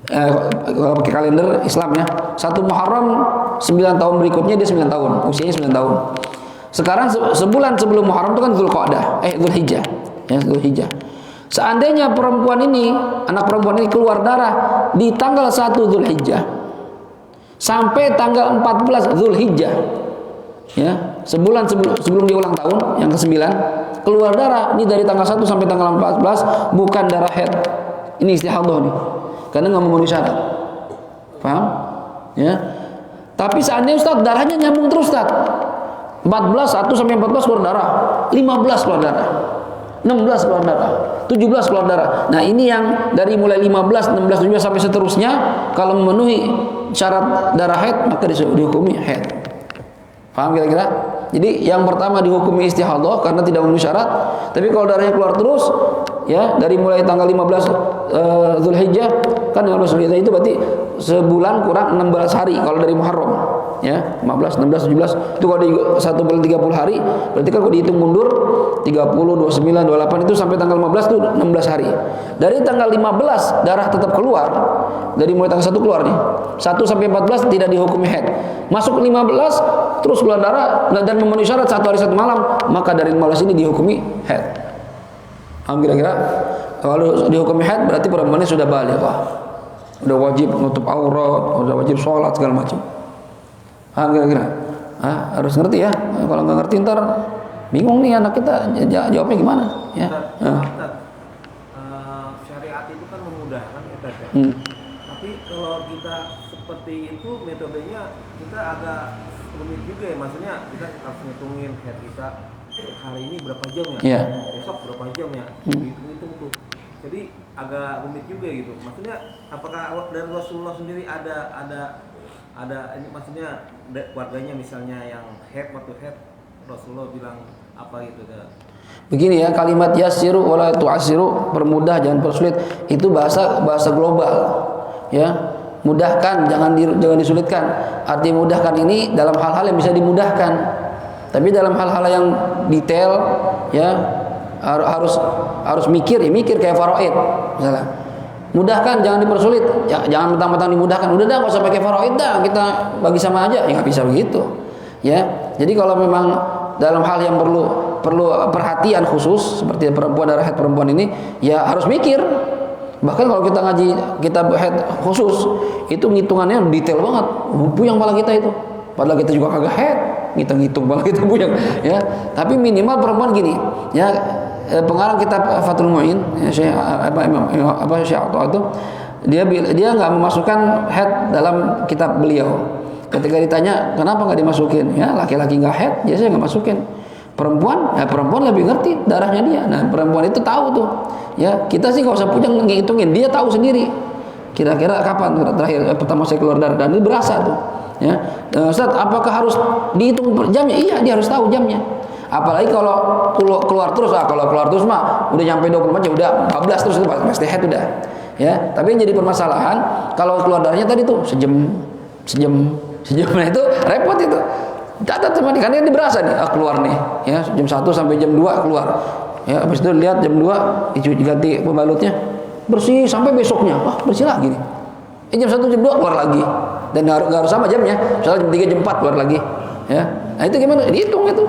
Kalau pakai kalender Islam ya, 1 Muharram 9 tahun berikutnya dia 9 tahun, usianya 9 tahun. Sekarang sebulan sebelum Muharram itu kan Zulhijjah. Ya, Zulhijjah. Seandainya perempuan ini, anak perempuan ini keluar darah di tanggal 1 Zulhijjah sampai tanggal 14 Zulhijjah, ya, sebulan sebelum dia ulang tahun yang ke-9, keluar darah ini dari tanggal 1 sampai tanggal 14 bukan darah haid. Ini istihadhah nih. Karena nggak memenuhi syarat. Paham? Ya. Tapi seandainya Ustaz darahnya nyambung terus Ustaz. 14 1 sampai 14 keluar darah, 15 keluar darah, 16 keluar darah, 17 keluar darah. Nah, ini yang dari mulai 15, 16, 17 sampai seterusnya kalau memenuhi syarat darah haid maka dihukumi haid. Paham kira-kira? Jadi yang pertama dihukumi istihadhah karena tidak memenuhi syarat. Tapi kalau darahnya keluar terus, ya dari mulai tanggal 15 Zulhijjah, kan 15 Zulhijjah itu berarti sebulan kurang 16 hari kalau dari Muharram, ya 15, 16, 17 itu kalau di 1 bulan 30 hari, berarti kan kalau dihitung mundur 30, 29, 28 itu sampai tanggal 15 itu 16 hari. Dari tanggal 15 darah tetap keluar, dari mulai tanggal 1 keluar nih, 1 sampai 14 tidak dihukumi haid. Masuk 15 terus keluar darah dan memenuhi syarat 1 hari 1 malam, maka dari 15 ini dihukumi haid. Kira-kira kalau dihukumi haid berarti perempuannya sudah balighah, udah wajib menutup aurat, udah wajib sholat segala macam. Kira-kira harus ngerti ya. Kalau nggak ngerti ntar bingung nih anak kita jawabnya gimana ya. Syariat itu kan memudahkan ya, tapi kalau kita seperti itu metodenya kita agak rumit juga ya. Maksudnya kita harus ngitungin haid kita hari ini berapa jam ya, besok berapa jam ya, hitung tuh. Jadi agak rumit juga gitu. Maksudnya apakah dari Rasulullah sendiri ada ini, maksudnya keluarganya misalnya yang haid, waktu haid Rasulullah bilang apa gitu ya? Begini ya, kalimat yassiru wala tu'assiru, permudah jangan persulit, itu bahasa global ya. Mudahkan, jangan disulitkan. Arti mudahkan ini dalam hal-hal yang bisa dimudahkan. Tapi dalam hal-hal yang detail ya harus mikir kayak faraid misalnya. Mudahkan, jangan dipersulit, jangan mentang-mentang dimudahkan. Udah dah, nggak usah pakai faraid dah, kita bagi sama aja. Ya nggak bisa begitu. Ya, jadi kalau memang dalam hal yang perlu perhatian khusus seperti perempuan, darah haid perempuan ini, ya harus mikir. Bahkan kalau kita ngaji kitab haid khusus, itu ngitungannya detail banget. Puyeng kepala kita itu. Padahal kita juga kagak haid, ngitung kepala kita puyeng, ya. Tapi minimal perempuan gini, ya. Pengarang kitab Fathul Mu'in, ya, Syekh Atha itu, dia nggak memasukkan haid dalam kitab beliau. Ketika ditanya kenapa nggak dimasukin, ya laki-laki nggak haid, biasanya nggak masukin. Perempuan lebih ngerti darahnya dia. Nah, perempuan itu tahu tuh. Ya, kita sih nggak usah puyeng ngitungin, dia tahu sendiri. Kira-kira kapan terakhir pertama saya keluar darah, dan itu berasa tuh. Ya, Ustaz, apakah harus dihitung per jamnya? Iya, dia harus tahu jamnya. Apalagi kalau keluar terus, kalau keluar terus mah udah nyampe 24 jam, udah 14 terus itu pasti haid udah. Ya, tapi yang jadi permasalahan kalau keluar darahnya tadi tuh sejam. Nah itu repot itu. Catat teman, karena ini berasa nih, keluar nih, ya jam 1 sampai jam 2 keluar. Ya, habis itu lihat jam 2 diganti pembalutnya, bersih sampai besoknya, wah bersih lagi nih. Jam 1 jam 2 keluar lagi. Dan nggak harus sama jamnya, misalnya jam 3 jam 4 keluar lagi. Ya, nah itu gimana? Dihitung itu.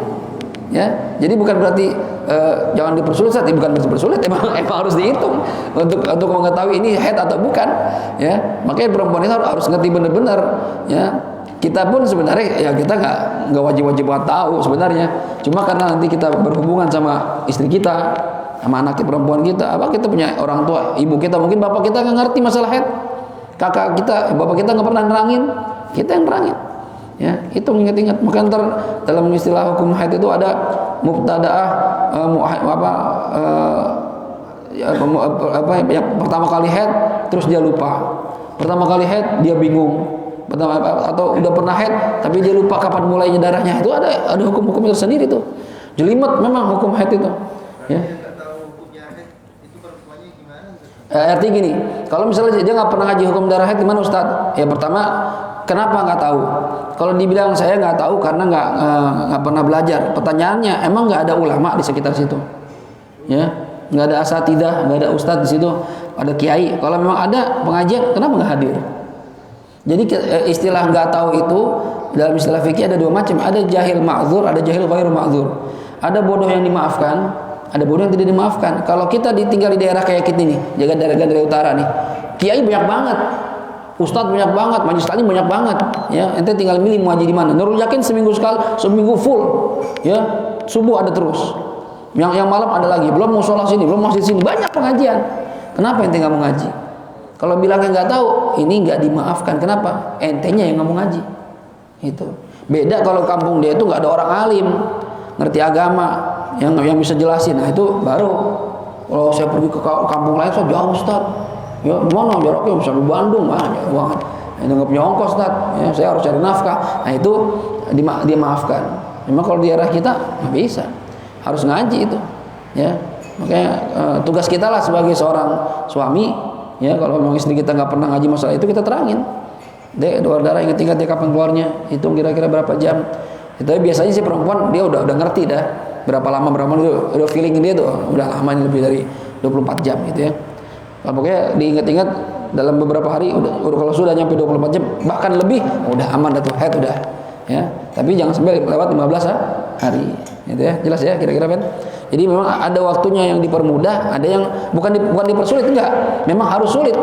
Ya, jadi bukan berarti jangan dipersulit, Ustaz. Bukan berarti bersulit, emang harus dihitung untuk mengetahui ini haid atau bukan. Ya, makanya perempuan itu harus ngerti benar-benar. Ya, kita pun sebenarnya ya kita nggak wajib-wajib banget tahu sebenarnya. Cuma karena nanti kita berhubungan sama istri kita, sama anak perempuan kita, apa kita punya orang tua, ibu kita, mungkin bapak kita nggak ngerti masalah haid, kakak kita, bapak kita nggak pernah nerangin, kita yang nerangin. Ya, itu ingat-ingat. Maka ntar dalam istilah hukum haid itu ada mubtadaah yang pertama kali haid terus dia lupa, pertama kali haid dia bingung, atau udah pernah haid tapi dia lupa kapan mulainya darahnya. Itu ada hukum-hukumnya tersendiri tuh. Jelimet memang hukum haid itu. Ya. Artinya gini, kalau misalnya dia nggak pernah ngaji hukum darah haid, gimana Ustaz? Ya pertama, kenapa nggak tahu? Kalau dibilang saya nggak tahu karena nggak pernah belajar. Pertanyaannya, emang nggak ada ulama di sekitar situ? Ya, nggak ada asatidah, nggak ada ustadz di situ, ada kiai. Kalau memang ada pengajian, kenapa nggak hadir? Jadi istilah nggak tahu itu dalam istilah fikih ada dua macam, ada jahil ma'dzur, ada jahil ghairu ma'dzur. Ada bodoh yang dimaafkan, ada bodoh yang tidak dimaafkan. Kalau kita tinggal di daerah kayak kita nih, jaga daerah utara nih, kiai banyak banget, ustadz banyak banget, majelis taklim banyak banget. Ya, ente tinggal milih mau ngaji di mana. Nurul Yakin seminggu full. Ya, subuh ada terus. Yang malam ada lagi. Belum musola sini, belum masjid sini, banyak pengajian. Kenapa ente nggak mau ngaji? Kalau bilangnya nggak tahu, ini nggak dimaafkan. Kenapa? Entenya yang nggak mau ngaji. Itu. Beda kalau kampung dia itu nggak ada orang alim, ngerti agama, yang bisa jelasin. Nah itu baru. Kalau saya pergi ke kampung lain, saya jauh Ustaz. Ya gimana jaraknya bisa di Bandung, jauh banget. Ini nggak punya ongkos Ustaz. Ya, saya harus cari nafkah. Nah itu dia maafkan. Memang kalau di daerah kita nggak bisa, harus ngaji itu. Ya, makanya tugas kita lah sebagai seorang suami. Ya kalau memang istri kita nggak pernah ngaji masalah itu, kita terangin. Dek, darah ingat-ingat dia kapan keluarnya, hitung kira-kira berapa jam. Tapi biasanya sih perempuan dia udah ngerti dah berapa lama udah feeling dia tuh udah lamanya lebih dari 24 jam gitu ya. Nah, pokoknya diingat-ingat dalam beberapa hari udah kalau sudah nyampe 24 jam bahkan lebih udah aman dah tuh haid udah ya. Tapi jangan sampai lewat 15 hari gitu ya. Jelas ya kira-kira kan. Jadi memang ada waktunya yang dipermudah, ada yang bukan dipersulit, enggak. Memang harus sulit.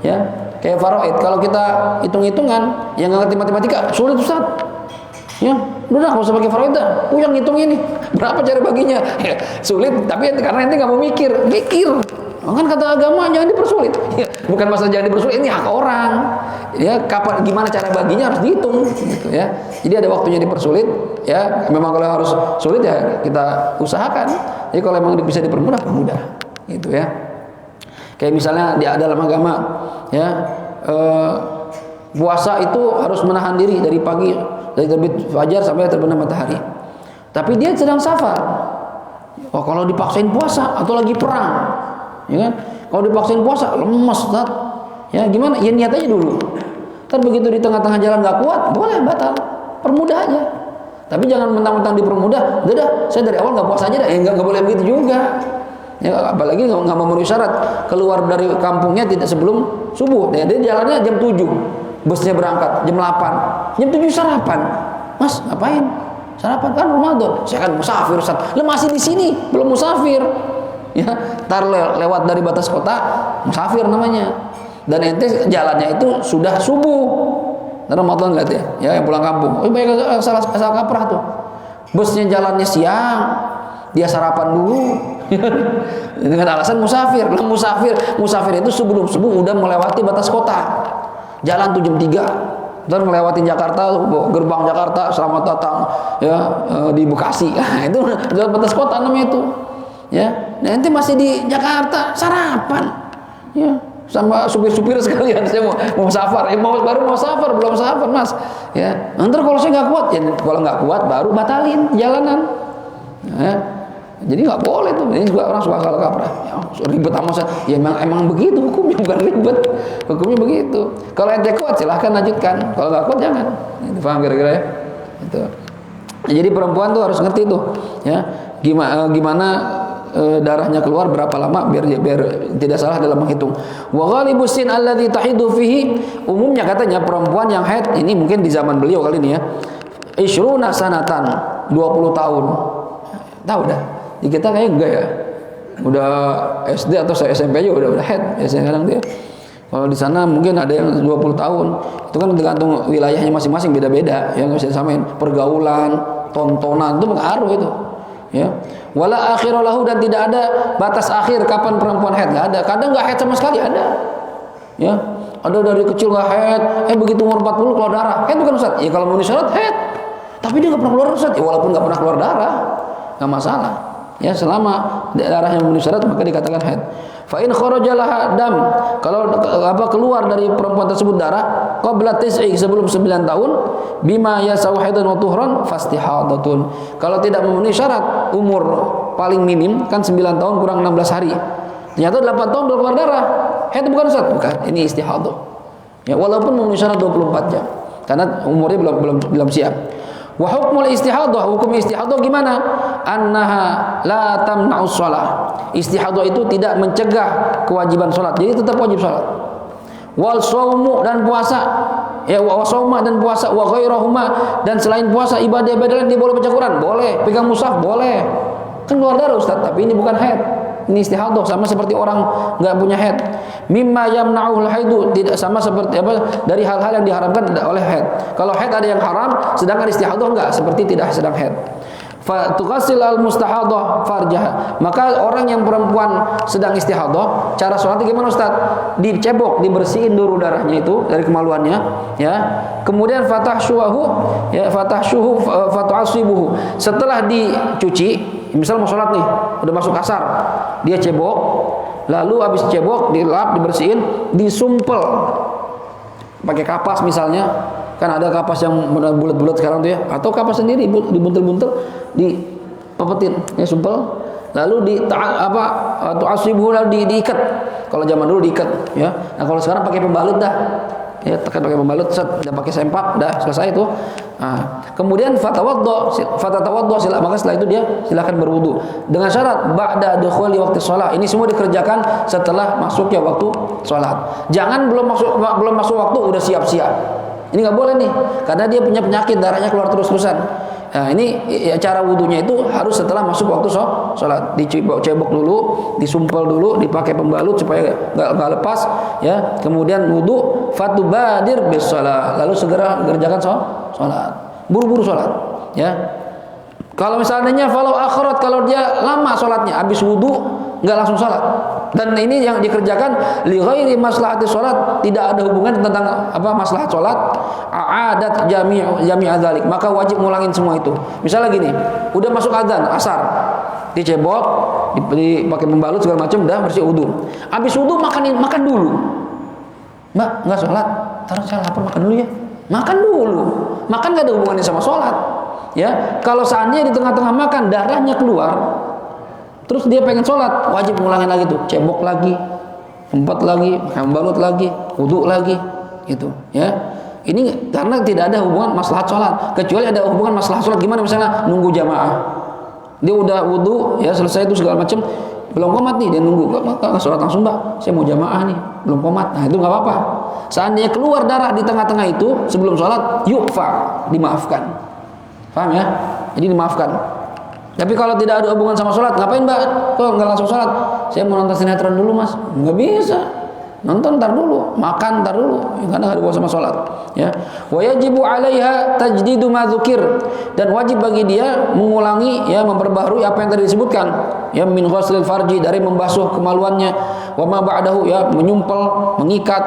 Ya. Kayak faraid, kalau kita hitung-hitungan yang nggak ngerti matematika sulit Ustaz. Ya, udah nggak usah pakai faraid dah. Yang ngitung ini berapa cara baginya? Ya, sulit, tapi karena ente nggak mau mikir. Kan kata agama jangan dipersulit. Ya, bukan masalah jangan dipersulit, ini hak orang. Ya, kapan gimana cara baginya harus dihitung gitu ya. Jadi ada waktunya dipersulit, ya. Memang kalau harus sulit ya kita usahakan. Jadi kalau memang bisa dipermudah, permudah. Gitu ya. Kayak misalnya di dalam agama ya, puasa itu harus menahan diri dari pagi, dari terbit fajar sampai terbenam matahari. Tapi dia sedang safar. Oh, kalau dipaksain puasa atau lagi perang, ya kan? Kalau dipaksain puasa lemes, Ustaz. Ya gimana? Ya niat aja dulu. Ntar begitu di tengah-tengah jalan nggak kuat, boleh batal. Permudah aja. Tapi jangan mentang-mentang dipermudah. Udah, saya dari awal nggak puasa aja dah. Ya nggak boleh begitu juga. Ya, apalagi nggak memenuhi syarat keluar dari kampungnya tidak sebelum subuh. Dia jalannya jam 7, busnya berangkat jam 8, jam 7 sarapan. Mas ngapain? Sarapan kan Ramadan. Saya kan musafir Ustaz. Lah masih di sini belum musafir. Ya, tar lewat dari batas kota musafir namanya. Dan ente jalannya itu sudah subuh. Ramadan lihat ya, yang pulang kampung. Oh banyak salah kaprah tuh. Busnya jalannya siang, dia sarapan dulu. Dengan alasan musafir. Nah, musafir itu sebelum subuh udah melewati batas kota. Jalan tuh jam 3. Dan melewati Jakarta, gerbang Jakarta, selamat datang ya di Bekasi. Nah, itu udah batas kota namanya itu. Ya. Nah, nanti masih di Jakarta sarapan. Ya, sama supir-supir sekalian saya mau safar. Baru mau safar, belum safar, Mas. Ya. Ntar kalau saya nggak kuat, ya kalau nggak kuat baru batalin jalanan. Ya. Jadi nggak boleh tuh. Ini juga orang suka salah kaprah. Ya, ribet sama saya. Ya emang begitu hukumnya, bukan ribet. Hukumnya begitu. Kalau ente kuat silahkan lanjutkan. Kalau nggak kuat jangan. Itu paham kira-kira ya. Itu. Jadi perempuan tuh harus ngerti tuh. Ya gimana darahnya keluar berapa lama biar tidak salah dalam menghitung. Wa ghalibus sin alladzi tahidu fihi, umumnya katanya perempuan yang haid ini mungkin di zaman beliau kali ini ya. 20 sanatan, 20 tahun. Tahu dah. Di kita kayaknya enggak ya. Udah SD atau SMP aja udah haid. Biasanya kadang dia. Kalau di sana mungkin ada yang 20 tahun. Itu kan tergantung wilayahnya masing-masing beda-beda. Yang bisa disamain pergaulan, tontonan itu pengaruh itu. Ya. Wala akhiralahu dan tidak ada batas akhir kapan perempuan haid, enggak ada. Kadang enggak haid sama sekali ada. Ya. Ada dari kecil enggak haid, begitu umur 40 keluar darah. Haid bukan Ustaz? Ya kalau memenuhi syarat haid. Tapi dia enggak pernah keluar Ustaz. Ya walaupun enggak pernah keluar darah, enggak masalah. Ya selama darahnya memenuhi syarat maka dikatakan haid. Fa in kharaja laha dam, kalau keluar dari perempuan tersebut darah qabla tis'i sebelum 9 tahun bima yasau haidan wa tuhran fastihadatun. Kalau tidak memenuhi syarat umur paling minim kan 9 tahun kurang 16 hari. Ternyata 8 tahun belum keluar darah. Haid bukan Ustaz? Bukan, ini istihadah. Ya walaupun memenuhi syarat 24 jam karena umurnya belum siap. Wa hukmul istihadah, hukum istihadah gimana? Annaha la tamna'us shalah. Istihadah itu tidak mencegah kewajiban salat. Jadi tetap wajib salat. Wal shaumu dan puasa. Ya wa shauma dan puasa wa ghairahuma dan selain puasa ibadah-ibadah lain dia boleh baca Quran, boleh, pegang mushaf, boleh. Kan keluar darah Ustaz, tapi ini bukan haid. Ini istihadah sama seperti orang enggak punya haid. Mimma yamna'ul haidu, tidak sama seperti dari hal-hal yang diharamkan oleh haid. Kalau haid ada yang haram, sedangkan istihadah enggak, seperti tidak sedang haid. Fa tughassil al mustahadah farjah. Maka orang yang perempuan sedang istihadah, cara salatnya gimana Ustaz? Dicebok, dibersihin dulu darahnya itu dari kemaluannya, ya. Kemudian fatahsyuhu, ya fatahsyuhu fatu'asibuhu. Setelah dicuci, misal mau sholat nih, udah masuk asar, dia cebok, lalu habis cebok, dilap, dibersihin, disumpel, pakai kapas misalnya, kan ada kapas yang bulat-bulat sekarang tuh ya, atau kapas sendiri dibuntel-buntel, dipepetin, ya sumpel, lalu tu'asibuhu lalu diikat. Kalau zaman dulu diikat, ya. Nah kalau sekarang pakai pembalut dah. Ya, tekan pakai pembalut, udah pakai sempak, udah selesai itu. Nah, kemudian fatatawaddo maka setelah itu dia silakan berwudu dengan syarat ba'da dukhuli waktu shalah. Ini semua dikerjakan setelah masuknya waktu salat. Jangan belum masuk waktu udah siap-siap. Ini nggak boleh nih, karena dia punya penyakit, darahnya keluar terus-terusan. Nah, ini cara wudunya itu harus setelah masuk waktu sholat. Dicebok dulu, disumpel dulu, dipakai pembalut supaya nggak lepas, ya. Kemudian wudu, fatubadir bis shalah, lalu segera kerjakan sholat. Buru-buru sholat, ya. Kalau misalnya falau akhirat, kalau dia lama sholatnya, habis wudu nggak langsung sholat. Dan ini yang dikerjakan li ghairi maslahati sholat, tidak ada hubungan tentang maslahat sholat. A'adat jami'a dzalik, maka wajib ngulangin semua itu. Misalnya gini, udah masuk adzan asar, dicebok, dipakai pembalut segala macam, udah bersih wudu. Habis wudu makan dulu. Mbak, enggak sholat, taruh saya lapar, makan dulu ya. Makan dulu. Makan enggak ada hubungannya sama sholat. Ya, kalau seandainya di tengah-tengah makan darahnya keluar, terus dia pengen sholat, wajib ngulangin lagi tuh, cebok lagi, empat lagi, pembalut lagi, wudu lagi, gitu, ya. Ini karena tidak ada hubungan maslahat sholat, kecuali ada hubungan maslahat sholat. Gimana misalnya nunggu jamaah, dia udah wudu, ya selesai itu segala macam, belum qomat nih, dia nunggu, nggak sholat langsung Mbak, saya mau jamaah nih, belum qomat. Nah itu nggak apa-apa. Seandainya keluar darah di tengah-tengah itu sebelum sholat, yukfa, dimaafkan. Paham ya? Jadi dimaafkan. Tapi kalau tidak ada hubungan sama sholat, ngapain Mbak? Kok nggak langsung sholat? Saya mau nonton sinetron dulu Mas. Nggak bisa. Nonton ntar dulu, makan ntar dulu, karena nggak ada hubungan sama sholat. Ya. Wa yajibu 'alaiha tajdidu ma dzukir, dan wajib bagi dia mengulangi, ya, memperbaharui apa yang tadi disebutkan, ya, min ghuslil farji, dari membasuh kemaluannya, wa ma ba'dahu, ya, menyumpel, mengikat,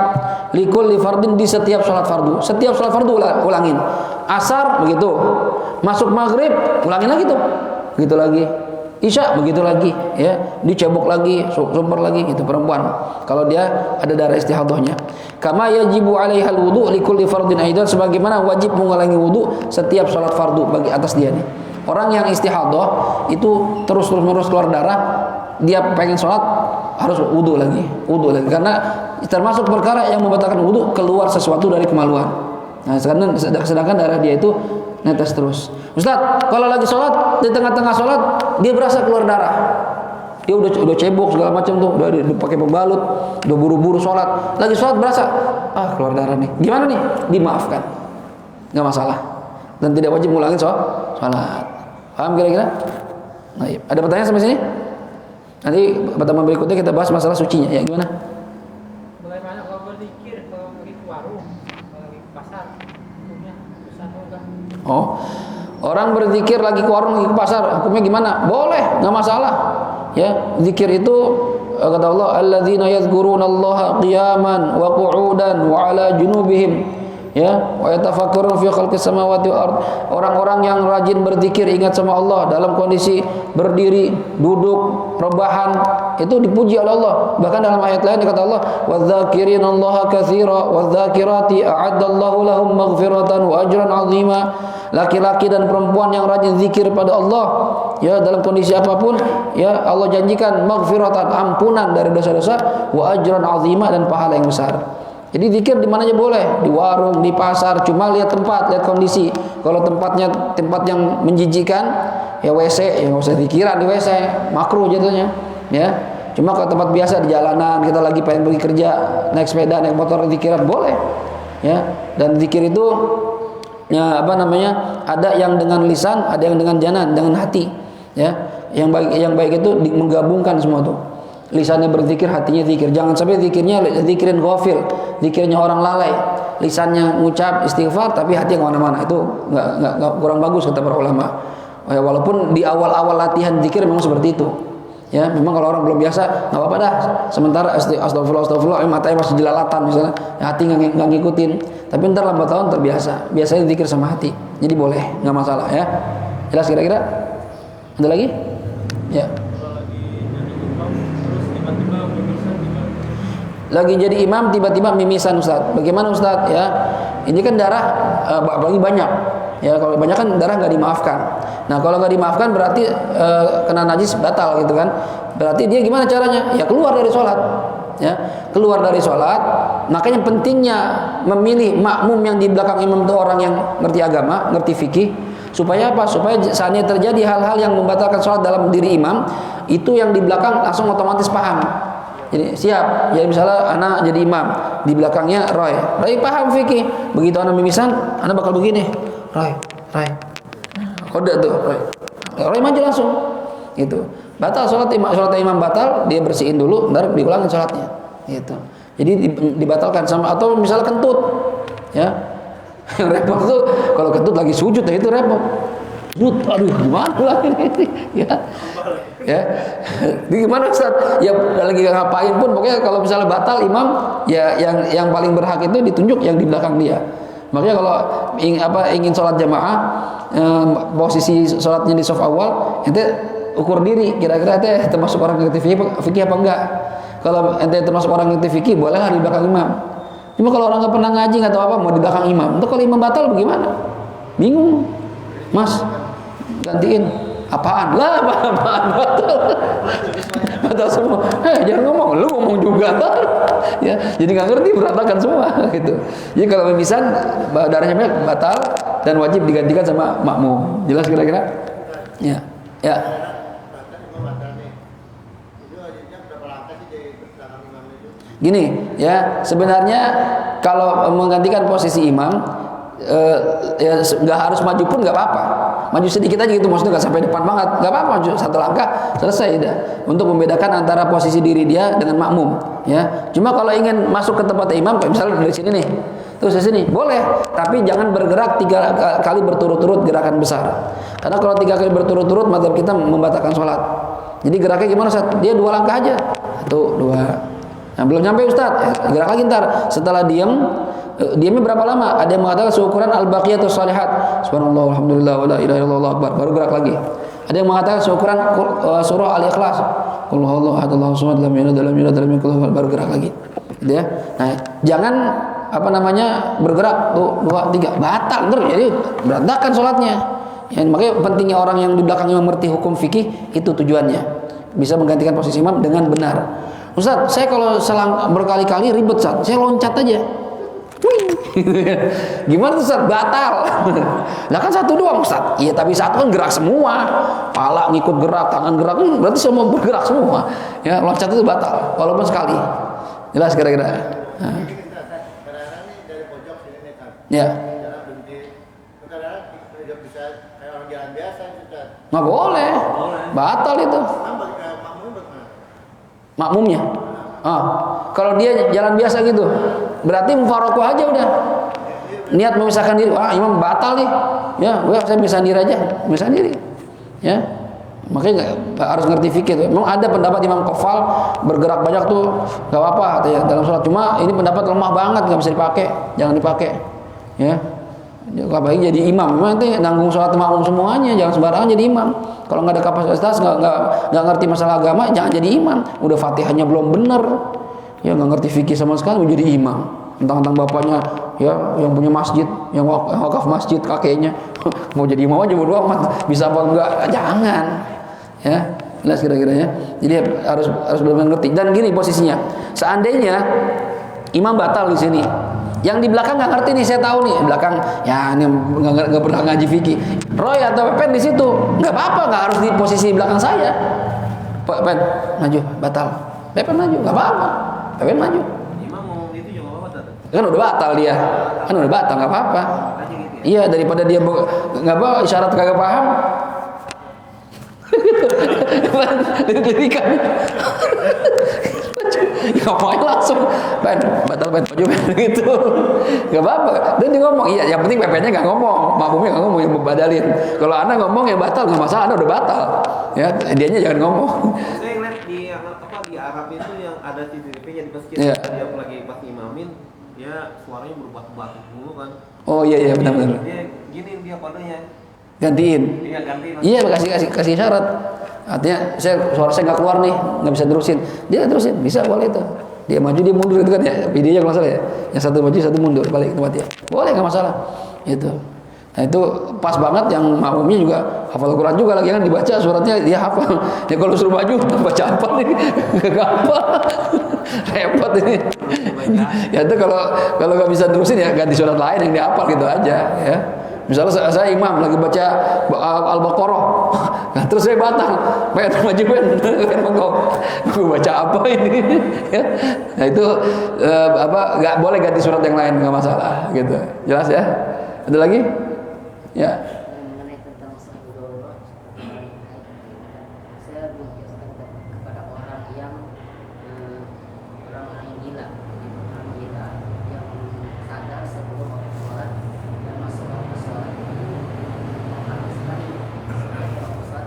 likulli fardin, di setiap sholat fardu. Setiap sholat fardu ulangin. Asar begitu, masuk maghrib ulangin lagi tuh, begitu lagi. Isya begitu lagi, ya, dicebok lagi, sumber lagi, itu perempuan. Kalau dia ada darah istihadahnya. Kama yajibu 'alaiha al-wudu' li kulli fardin aidan, sebagaimana wajib mengulangi wudu setiap salat fardu bagi atas dia nih. Orang yang istihadah itu terus-menerus keluar darah, dia pengen sholat harus wudu lagi karena termasuk perkara yang membatalkan wudu keluar sesuatu dari kemaluan. Nah, sedangkan darah dia itu netes terus. Ustaz, kalau lagi sholat, di tengah-tengah sholat dia berasa keluar darah, dia udah cebok segala macam tuh, udah pakai pembalut, udah buru-buru sholat, lagi sholat berasa keluar darah nih, gimana nih? Dimaafkan, nggak masalah, dan tidak wajib ngulangin sholat. Paham kira-kira? Nah, ada pertanyaan sampai sini? Nanti pertemuan berikutnya kita bahas masalah sucinya. Ya gimana? Bagaimana kalau berzikir kalau pergi ke warung, kalau lagi ke pasar, hukumnya dosa atau enggak? Oh, orang berzikir lagi ke warung, lagi ke pasar, hukumnya gimana? Boleh, nggak masalah. Ya, zikir itu kata Allah, alladzina yadhkurunallaha qiyaman wa qu'udan wa 'ala junubihim. Ya, wa yatafakkarun fi khalqis samawati wal ard. Orang-orang yang rajin berzikir, ingat sama Allah dalam kondisi berdiri, duduk, rebahan, itu dipuji oleh Allah. Bahkan dalam ayat lain kata Allah, wadz-dzakirinallaha katsira wadz-dzakirati a'addallahu lahum maghfiratan wa ajran 'azima. Laki-laki dan perempuan yang rajin zikir pada Allah, ya dalam kondisi apapun, ya Allah janjikan maghfiratan, ampunan dari dosa-dosa, wa ajran 'azima, dan pahala yang besar. Jadi zikir di mana aja boleh, di warung, di pasar, cuma lihat tempat, lihat kondisi. Kalau tempatnya tempat yang menjijikan, ya WC, ya nggak usah zikiran di WC, makruh jatuhnya, ya. Cuma kalau tempat biasa di jalanan, kita lagi pengen pergi kerja, naik sepeda, naik motor, zikiran boleh, ya. Dan zikir itu, ya apa namanya, ada yang dengan lisan, ada yang dengan janan, dengan hati, ya. Yang baik itu menggabungkan semua tuh. Lisannya berzikir, hatinya zikir. Jangan sampai zikirnya zikirin ghafil, zikirnya orang lalai. Lisannya ngucap istighfar tapi hatinya kemana-mana. Itu nggak kurang bagus kata para ulama. Ya, walaupun di awal-awal latihan zikir memang seperti itu. Ya, memang kalau orang belum biasa nggak apa-apa dah. Sementara astagfirullah, matanya masih jelalatan misalnya, hati nggak ngikutin. Tapi ntar lambat laun terbiasa. Biasanya zikir sama hati. Jadi boleh, nggak masalah ya. Jelas kira-kira? Ada lagi? Ya. Lagi jadi imam tiba-tiba mimisan Ustaz. Bagaimana Ustaz? Ya, ini kan darah apalagi banyak. Ya, kalau banyak kan darah nggak dimaafkan. Nah, kalau nggak dimaafkan berarti kena najis batal gitu kan. Berarti dia gimana caranya? Ya keluar dari sholat. Ya, keluar dari sholat. Makanya pentingnya memilih makmum yang di belakang imam itu orang yang ngerti agama, ngerti fikih. Supaya apa? Supaya saatnya terjadi hal-hal yang membatalkan sholat dalam diri imam, itu yang di belakang langsung otomatis paham. Jadi siap, ya misalnya anak jadi imam, di belakangnya Roy paham fikih, begitu anak mimisan, anak bakal begini, Roy, kode tuh, Roy maju langsung, gitu. Batal sholat imam batal, dia bersihin dulu, ntar diulangin sholatnya, gitu. Jadi dibatalkan sama, atau misalnya kentut, ya, yang repot tuh kalau kentut lagi sujud, ya itu repot. Aduh, gimana lagi ini? Ya, gimana Ustaz? Ya lagi ngapain pun, pokoknya kalau misalnya batal imam, ya yang paling berhak itu ditunjuk yang di belakang dia. Makanya kalau ingin sholat jamaah, posisi sholatnya di saf awal, ente ukur diri, kira-kira ente termasuk orang yang ngerti fikih apa enggak. Kalau ente termasuk orang yang ngerti fikih, bolehlah di belakang imam. Cuma kalau orang nggak pernah ngaji nggak tahu apa, mau di belakang imam, itu kalau imam batal bagaimana? Bingung, Mas. Gantiin apaan lah, apaan batal semua. Jangan ngomong, lu ngomong juga ntar, ya. Jadi nggak ngerti, berantakan semua gitu. Jadi kalau mimisan darahnya banyak, batal dan wajib digantikan sama makmum. Jelas kira-kira? Ya, ya. Gini, ya sebenarnya kalau menggantikan posisi imam, ya nggak harus maju pun nggak apa-apa, maju sedikit aja gitu, maksudnya nggak sampai depan banget, nggak apa-apa, maju satu langkah selesai dah, untuk membedakan antara posisi diri dia dengan makmum, ya. Cuma kalau ingin masuk ke tempat imam, kayak misalnya dari sini nih, terus ke sini boleh, tapi jangan bergerak 3 kali berturut-turut gerakan besar, karena kalau 3 kali berturut-turut madzhab kita membatalkan sholat. Jadi geraknya gimana Ustaz? Dia 2 langkah aja, 1, 2. Nah, belum nyampe Ustaz, gerak lagi ntar. Setelah diamnya berapa lama? Ada yang mengatakan seukuran al-baqiyatus shalihat. Subhanallah, alhamdulillah, wala ilaha illallah akbar. Baru gerak lagi. Ada yang mengatakan seukuran surah Al-Ikhlas. Qul huwallahu ahad, Allahus samad, lam yalid walam yulad walam yakul lahu, baru gerak lagi. Gitu ya. Nah, jangan bergerak tuh 2, 3 batal ntar jadi berantakan sholatnya. Ya, makanya pentingnya orang yang di belakangnya mengerti hukum fikih, itu tujuannya. Bisa menggantikan posisi imam dengan benar. Ustaz, saya kalau selang berkali-kali ribet Ustaz, saya loncat aja. Wih. Gimana tuh Ustaz? Batal. Lah kan 1 doang Ustaz. Iya, tapi 1 kan gerak semua. Pala ngikut gerak, tangan gerak, berarti semua bergerak semua. Ya, loncat itu batal walaupun sekali. Jelas kira-kira. Nah. Ya. Nggak boleh. batal itu. Makmumnya. Kalau dia jalan biasa gitu, berarti mufaroqah aja udah. Niat memisahkan diri, imam batal nih. Ya, saya bisa sendiri aja, bisa sendiri. Ya. Makanya harus ngerti fikih. Memang ada pendapat Imam Qafal bergerak banyak tuh nggak apa-apa katanya dalam sholat. Cuma ini pendapat lemah banget, nggak bisa dipakai, jangan dipakai. Ya, apalagi jadi imam. Memang nanti nanggung sholat makmum semuanya, jangan sembarangan jadi imam. Kalau nggak ada kapasitas, nggak ngerti masalah agama, jangan jadi imam. Udah fatihahnya belum bener, ya nggak ngerti fikih sama sekali, mau jadi imam. Tentang bapaknya, ya yang punya masjid, yang wakaf masjid kakeknya, mau jadi imam aja bodo amat, bisa apa enggak? Jangan. Ya, jelas kira-kira ya. Jadi harus benar-benar ngerti. Dan gini posisinya, seandainya imam batal di sini, yang di belakang nggak ngerti nih, saya tahu nih belakang, ya ini nggak pernah ngaji fikih. Roy atau Pepen di situ, nggak apa-apa, nggak harus di posisi belakang saya. Pepen maju, batal. Pepen maju, nggak apa-apa. Pepen maju. Imam ngomong itu juga nggak apa-apa. Kan udah batal dia, kan udah batal, nggak apa-apa. Iya, daripada dia nggak apa isyarat kagak paham. Dirikan ngomongnya langsung batal maju gitu, nggak apa-apa. Dan dia ngomong, iya yang penting PP-nya nggak ngomong, makmumnya nggak ngomong, yang membadalin. Kalau anak ngomong ya batal, nggak masalah, anak udah batal ya, dianya jangan ngomong. Saya ngeliat di Arab itu yang ada CCTV-nya di masjid, dia lagi pas imamin, dia suaranya berubah-ubah dulu kan. Oh iya benar-benar. Dia gini dia kodenya. Gantiin. Iya, kasih syarat. Artinya suara saya nggak keluar nih, nggak bisa terusin. Dia terusin, bisa boleh itu. Dia maju dia mundur itu kan ya, videonya kalau salah ya. Yang satu maju satu mundur balik ke tempat dia. Boleh nggak masalah. Itu. Nah itu pas banget, yang makmumnya juga hafal Quran juga lagi kan, dibaca suratnya dia hafal. Ya kalau suruh maju baca apa nih? Gak hafal. Repot ini. Ya itu kalau nggak bisa terusin ya ganti surat lain yang dihafal gitu aja ya. Misalnya saya imam lagi baca Al-Baqarah, nah terus saya batal, pengen maju pengen mengkau, gue baca apa ini? Ya. Nah itu nggak boleh ganti surat yang lain, nggak masalah, gitu. Jelas ya? Ada lagi? Ya. Mengenai tentang sahur, saya menjelaskan kepada orang yang gila, yang sadar sebelum waktu sholat dan masuk waktu sholat,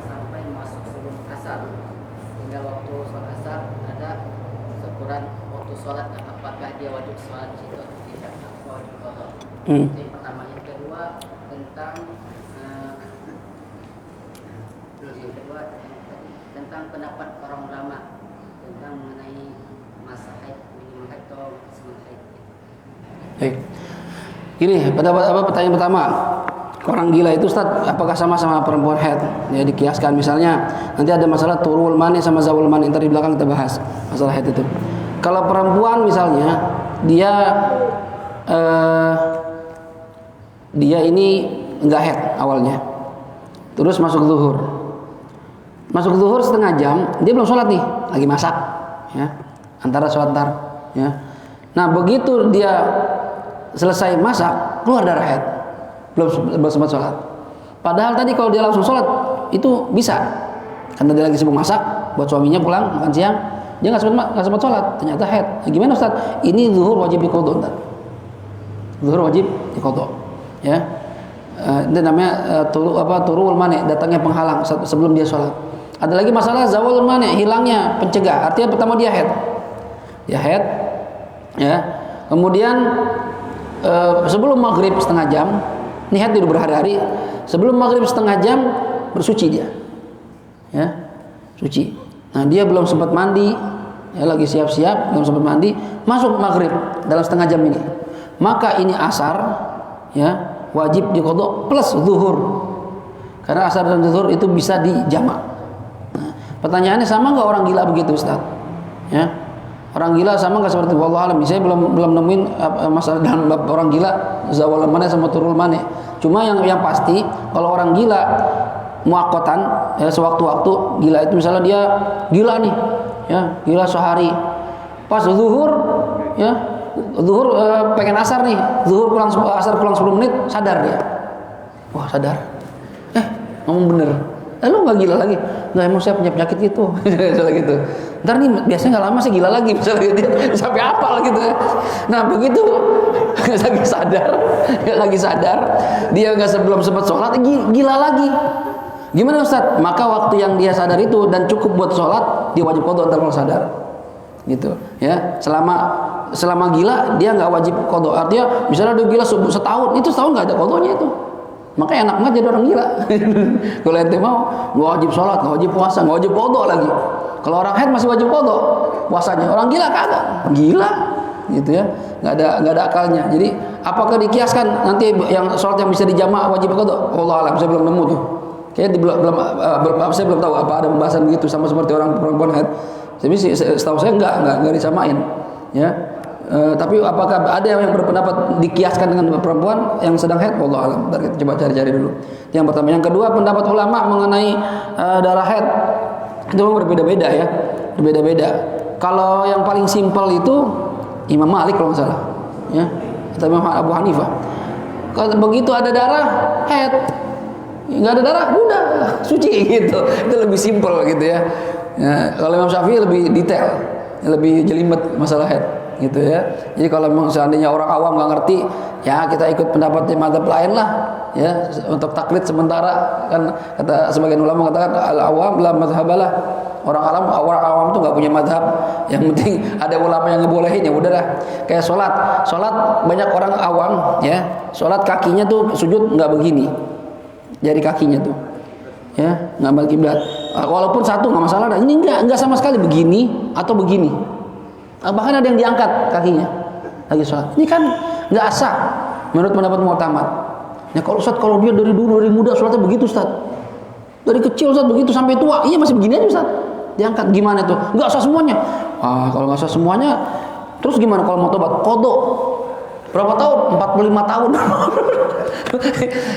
sampai masuk sebelum asar, hingga waktu sholat asar ada sekurang waktu sholat, apakah dia wajib sholat itu atau tidak, wajib qadha. Itu yang pertama. Yang kedua tentang pendapat para ulama tentang mengenai masa haid, minimum haid atau maksimum haid. Baik. Gini, pertanyaan pertama. Orang gila itu Ustaz, apakah sama-sama perempuan haid? Ya dikiaskan, misalnya nanti ada masalah turul mani sama zawul mani, ntar di belakang kita bahas masalah haid itu. Kalau perempuan misalnya dia ini enggak haid awalnya, terus masuk zuhur setengah jam, dia belum sholat nih, lagi masak ya, antara sholat ntar ya. Nah begitu dia selesai masak, keluar darah haid, belum sempat sholat. Padahal tadi kalau dia langsung sholat itu bisa, karena dia lagi sibuk masak buat suaminya pulang makan siang, dia nggak sempat sholat, ternyata haid. Nah, gimana Ustaz? Ini zuhur wajib diqadha. Zuhur wajib diqadha ya. Itu namanya turul mani, datangnya penghalang sebelum dia sholat. Ada lagi masalah zawal mani, hilangnya pencegah. Artinya pertama dia haid ya. Kemudian sebelum maghrib setengah jam, ini haid udah berhari-hari, sebelum maghrib setengah jam bersuci dia ya, suci. Nah dia belum sempat mandi ya, lagi siap-siap belum sempat mandi, masuk maghrib dalam setengah jam ini, maka ini asar ya, wajib diqadha plus zuhur, karena asar dan zuhur itu bisa dijamak. Nah, pertanyaannya sama nggak orang gila begitu Ustaz? Ya, orang gila sama nggak seperti wallahu alam? Saya belum nemuin masalah dalam bab orang gila zawal mana sama turul mana. Cuma yang pasti kalau orang gila muaqqatan ya, sewaktu-waktu gila itu misalnya dia gila nih ya, gila sehari, pas zuhur ya, zuhur pengen asar nih, zuhur asar pulang 10 menit, sadar dia, wah sadar, ngomong bener, Lu nggak gila lagi? Nggak, emang saya punya penyakit itu. Misalnya gitu. Ntar nih biasanya nggak lama sih gila lagi, misalnya gitu. Sampai apal gitu. Nah begitu lagi sadar, dia nggak sebelum sempat sholat, gila lagi. Gimana Ustaz? Maka waktu yang dia sadar itu dan cukup buat sholat, dia wajib qadha kalau sadar. Gitu, ya. Selama gila dia nggak wajib qadha. Artinya misalnya dia gila setahun, itu setahun nggak ada qadhanya itu. Makanya enak banget jadi orang gila. Kalau ente mau, nggak wajib sholat, nggak wajib puasa, nggak wajib qadha lagi. Kalau orang haid masih wajib qadha puasanya, orang gila kagak. Gila, gitu ya. Nggak ada akalnya. Jadi apakah dikiaskan nanti yang sholat yang bisa dijamak wajib qadha? Wallahu a'lam, saya belum nemu tuh. Kayaknya saya belum tahu apa ada pembahasan begitu sama seperti orang perempuan haid. Tapi setahu saya enggak disamain, ya. Tapi apakah ada yang berpendapat dikiaskan dengan perempuan yang sedang haid? Wallahu a'lam. Kita coba cari dulu. Yang pertama, yang kedua pendapat ulama mengenai darah haid itu berbeda-beda ya, berbeda-beda. Kalau yang paling simpel itu Imam Malik kalau nggak salah, ya, atau Imam Abu Hanifah. Kalau begitu ada darah haid, nggak ada darah, udah suci gitu. Itu lebih simpel gitu ya. Ya, kalau Imam Syafi'i lebih detail, lebih jelimet masalah haid, gitu ya. Jadi kalau memang seandainya orang awam nggak ngerti, ya kita ikut pendapatnya madzhab lain lah, ya, untuk taklid sementara. Kan kata sebagian ulama mengatakan al-awam la madzhabalah. Orang awam tuh nggak punya madhab. Yang penting ada ulama yang ngebolehin, ya udahlah. Kayak sholat banyak orang awam, ya, sholat kakinya tuh sujud nggak begini, jari kakinya tuh, ya, nggak balik kiblat. Walaupun satu nggak masalah, ini nggak sama sekali begini atau begini. Bahkan ada yang diangkat kakinya lagi sholat. Ini kan nggak sah menurut pendapat mu'tamad. Ya kalau Ustaz, kalau dia dari dulu dari muda sholatnya begitu Ustaz, dari kecil Ustaz begitu sampai tua, iya masih begini aja Ustaz. Diangkat gimana tuh? Nggak sah semuanya. Kalau nggak sah semuanya, terus gimana kalau mau tobat? Qadha. Berapa tahun? 45 tahun.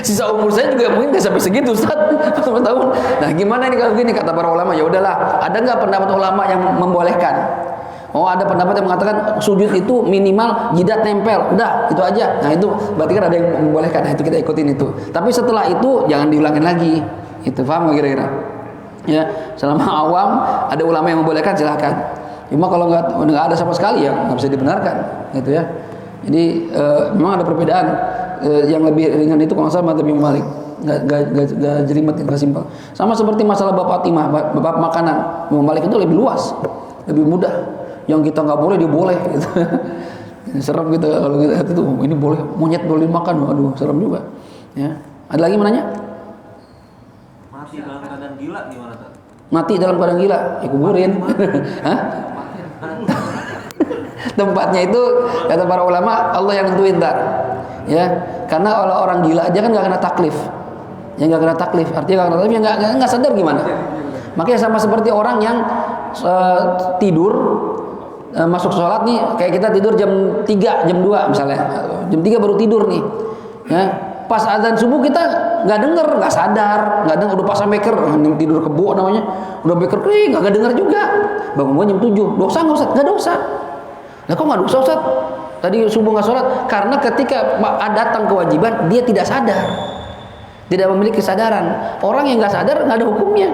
Sisa umur saya juga mungkin nggak sampai segitu Ustaz. 45 tahun. Nah gimana nih kalau gini? Kata para ulama, ya udahlah. Ada nggak pendapat ulama yang membolehkan? Oh, ada pendapat yang mengatakan sujud itu minimal jidat nempel. Udah, itu aja. Nah itu berarti kan ada yang membolehkan. Nah itu kita ikutin itu. Tapi setelah itu jangan diulangin lagi. Itu paham nggak kira-kira? Ya, selama awam ada ulama yang membolehkan silahkan. Cuma kalau nggak ada sama sekali ya nggak bisa dibenarkan, gitu ya. Jadi memang ada perbedaan. Yang lebih ringan itu kalau nggak salah madzhab Imam Malik, nggak jelimet, nggak simpel. Sama seperti masalah bab Fatimah, bab makanan. Imam Malik itu lebih luas, lebih mudah. Yang kita nggak boleh dia boleh, gitu. Serem gitu kalau kita itu ini boleh, monyet boleh makan, aduh serem juga. Ya, ada lagi menanya? Mati dalam keadaan gila gimana Ustaz? Mati dalam keadaan gila, ya kuburin. Hah? Tempatnya itu kata para ulama Allah yang nentuin tak, ya, karena orang gila aja kan nggak kena taklif, yang nggak kena taklif, artinya nggak kena taklif, nggak sadar gimana. Makanya sama seperti orang yang tidur masuk sholat nih, kayak kita tidur jam 3, jam 2 misalnya, jam 3 baru tidur nih, ya, pas azan subuh kita nggak denger, nggak sadar, nggak denger, udah pasang beker, tidur kebo namanya, udah beker kering, nggak denger juga, bangun jam 7, dosa nggak Ustaz? Nggak dosa. Nah kok nggak dosa Ustaz? Tadi subuh nggak sholat, karena ketika datang kewajiban dia tidak sadar, tidak memiliki kesadaran. Orang yang nggak sadar nggak ada hukumnya.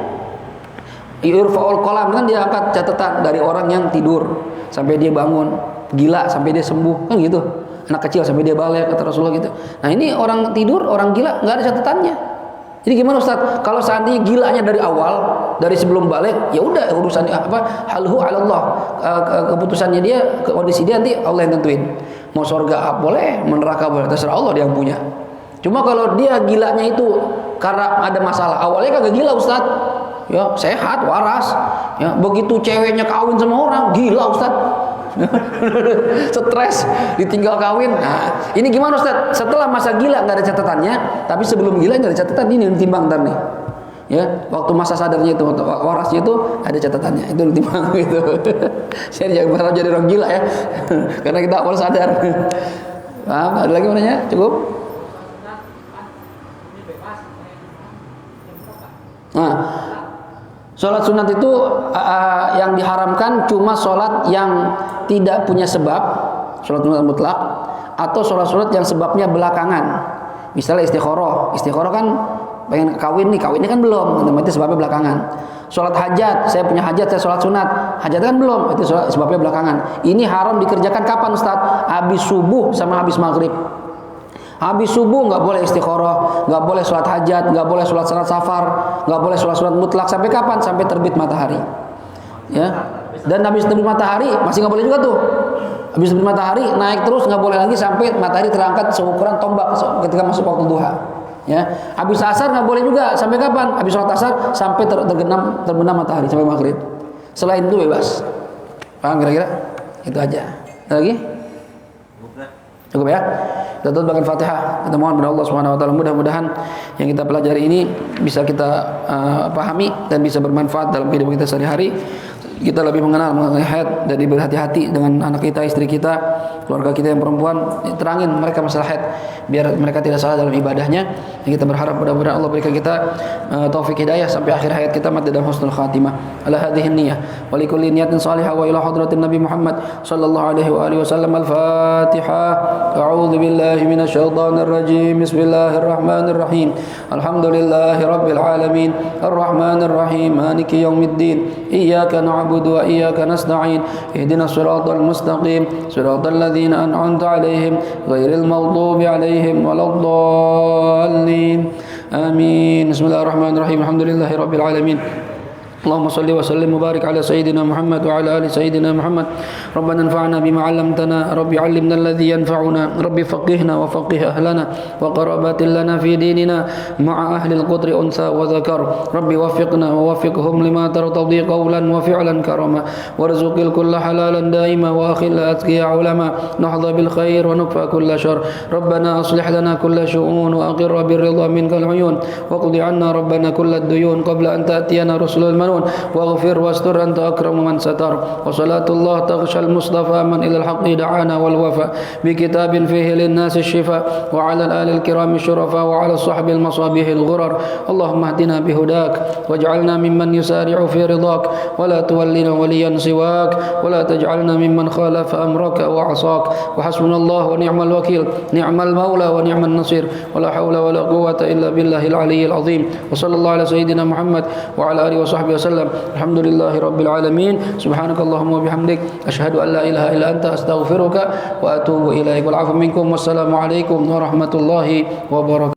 Yurfa'ul qalam kan dia angkat catatan dari orang yang tidur sampai dia bangun, gila sampai dia sembuh, kan gitu. Anak kecil sampai dia balik, kata Rasulullah gitu. Nah ini orang tidur, orang gila nggak ada catatannya. Jadi gimana Ustaz? Kalau seandainya gilanya dari awal, dari sebelum balik, ya udah urusannya apa? Halhu 'ala Allah. Keputusannya dia, kondisi dia nanti Allah yang tentuin. Mau surga boleh, mau neraka boleh, terserah Allah dia yang punya. Cuma kalau dia gilanya itu karena ada masalah, awalnya kagak gila Ustaz. Ya, sehat, waras. Ya, begitu ceweknya kawin sama orang, gila Ustaz. Stres, ditinggal kawin. Nah, ini gimana Ustaz? Setelah masa gila nggak ada catatannya, tapi sebelum gila nggak ada catatan, ini yang ditimbang ntar nih. Ya, waktu masa sadarnya itu, waktu warasnya itu ada catatannya, itu ditimbang gitu. Saya jangan berharap jadi orang gila ya, karena kita awal sadar. Paham? Ada lagi mananya? Cukup? Nah, sholat sunat itu yang diharamkan cuma sholat yang tidak punya sebab, sholat sunat mutlak, atau sholat-sholat yang sebabnya belakangan. Misalnya istikharah kan pengen kawin nih, kawinnya kan belum, itu sebabnya belakangan. Sholat hajat, saya punya hajat, saya sholat sunat, hajat kan belum, itu sebabnya belakangan. Ini haram dikerjakan kapan Ustaz? Habis subuh sama habis maghrib. Habis subuh nggak boleh istikharah, nggak boleh sholat hajat, nggak boleh sholat salat safar, nggak boleh sholat sunat mutlak. Sampai kapan? Sampai terbit matahari. Ya. Dan habis terbit matahari masih nggak boleh juga tuh. Habis terbit matahari naik terus, nggak boleh lagi sampai matahari terangkat seukuran tombak ketika masuk waktu duha. Ya, habis asar nggak boleh juga. Sampai kapan? Habis sholat asar sampai terbenam matahari sampai maghrib. Selain itu bebas. Paham kira-kira? Itu aja. Ada lagi? Cukup ya. Kita tutup dengan Fatihah. Kita mohon kepada Allah Subhanahu wa taala mudah-mudahan yang kita pelajari ini bisa kita pahami dan bisa bermanfaat dalam kehidupan kita sehari-hari. Kita lebih mengenal mengenai haid dan berhati-hati dengan anak kita, istri kita, keluarga kita yang perempuan. Terangin mereka masalah haid biar mereka tidak salah dalam ibadahnya. Dan kita berharap mudah-mudahan Allah berikan kita taufik hidayah sampai akhir hayat kita mati dalam husnul khatimah. Ala hadhihi niyyah wa likulli niyatin salihah wa ila hadratin Nabi Muhammad sallallahu alaihi wa alihi wasallam. Al-Fatihah. A'udzu billahi minasy syaithanir rajim. Bismillahirrahmanirrahim. Alhamdulillahi rabbil alamin. Arrahmanir rahim. Maliki yaumiddin. Iyyaka na'budu wa iyyaka nasta'in. Ihdinas siratal mustaqim. Siratal ladzina an'amta 'alaihim ghairil maghdubi 'alaihim waladdallin. Amin. Bismillahirrahmanirrahim. Alhamdulillahi rabbil alamin. اللهم صل وسلم وبارك على سيدنا محمد وعلى آل سيدنا محمد. ربنا انفعنا بما علمتنا. رب علمنا الذي ينفعنا. رب فقهنا وفقه أهلنا وقرابات لنا في ديننا مع أهل القدر أنثى وذكر. رب وفقنا ووفقهم لما ترتضي قولا وفعلا كرما. وارزق الكل حلالا دائما وأخل أتقيا علما. نحظى بالخير ونكفى كل شر. ربنا أصلح لنا كل شؤون وأقر بالرضا منك العيون. واقض عنا ربنا كل الديون قبل أن تأتينا رسل المنون. واغفر واستر أنت أكرم من ستر. وصلاة الله تغشى المصطفى من إلى الحق دعانا والوفاء بكتاب فيه للناس الشفاء وعلى الآل الكرام الشرفاء وعلى الصحب المصابيح الغرر. اللهم اهدنا بهداك واجعلنا ممن يسارع في رضاك ولا تولنا وليا سواك ولا تجعلنا ممن خالف أمرك وعصاك. وحسبنا الله ونعم الوكيل نعم المولى ونعم النصير ولا حول ولا قوة إلا بالله العلي العظيم. وصلى الله على سيدنا محمد وعلى آله وصحبه وسلم. الحمد لله رب العالمين. سبحانك اللهم وبحمدك أشهد أن لا إله إلا أنت أستغفرك وأتوب إليك. والعفو منكم والسلام عليكم ورحمة الله وبركاته.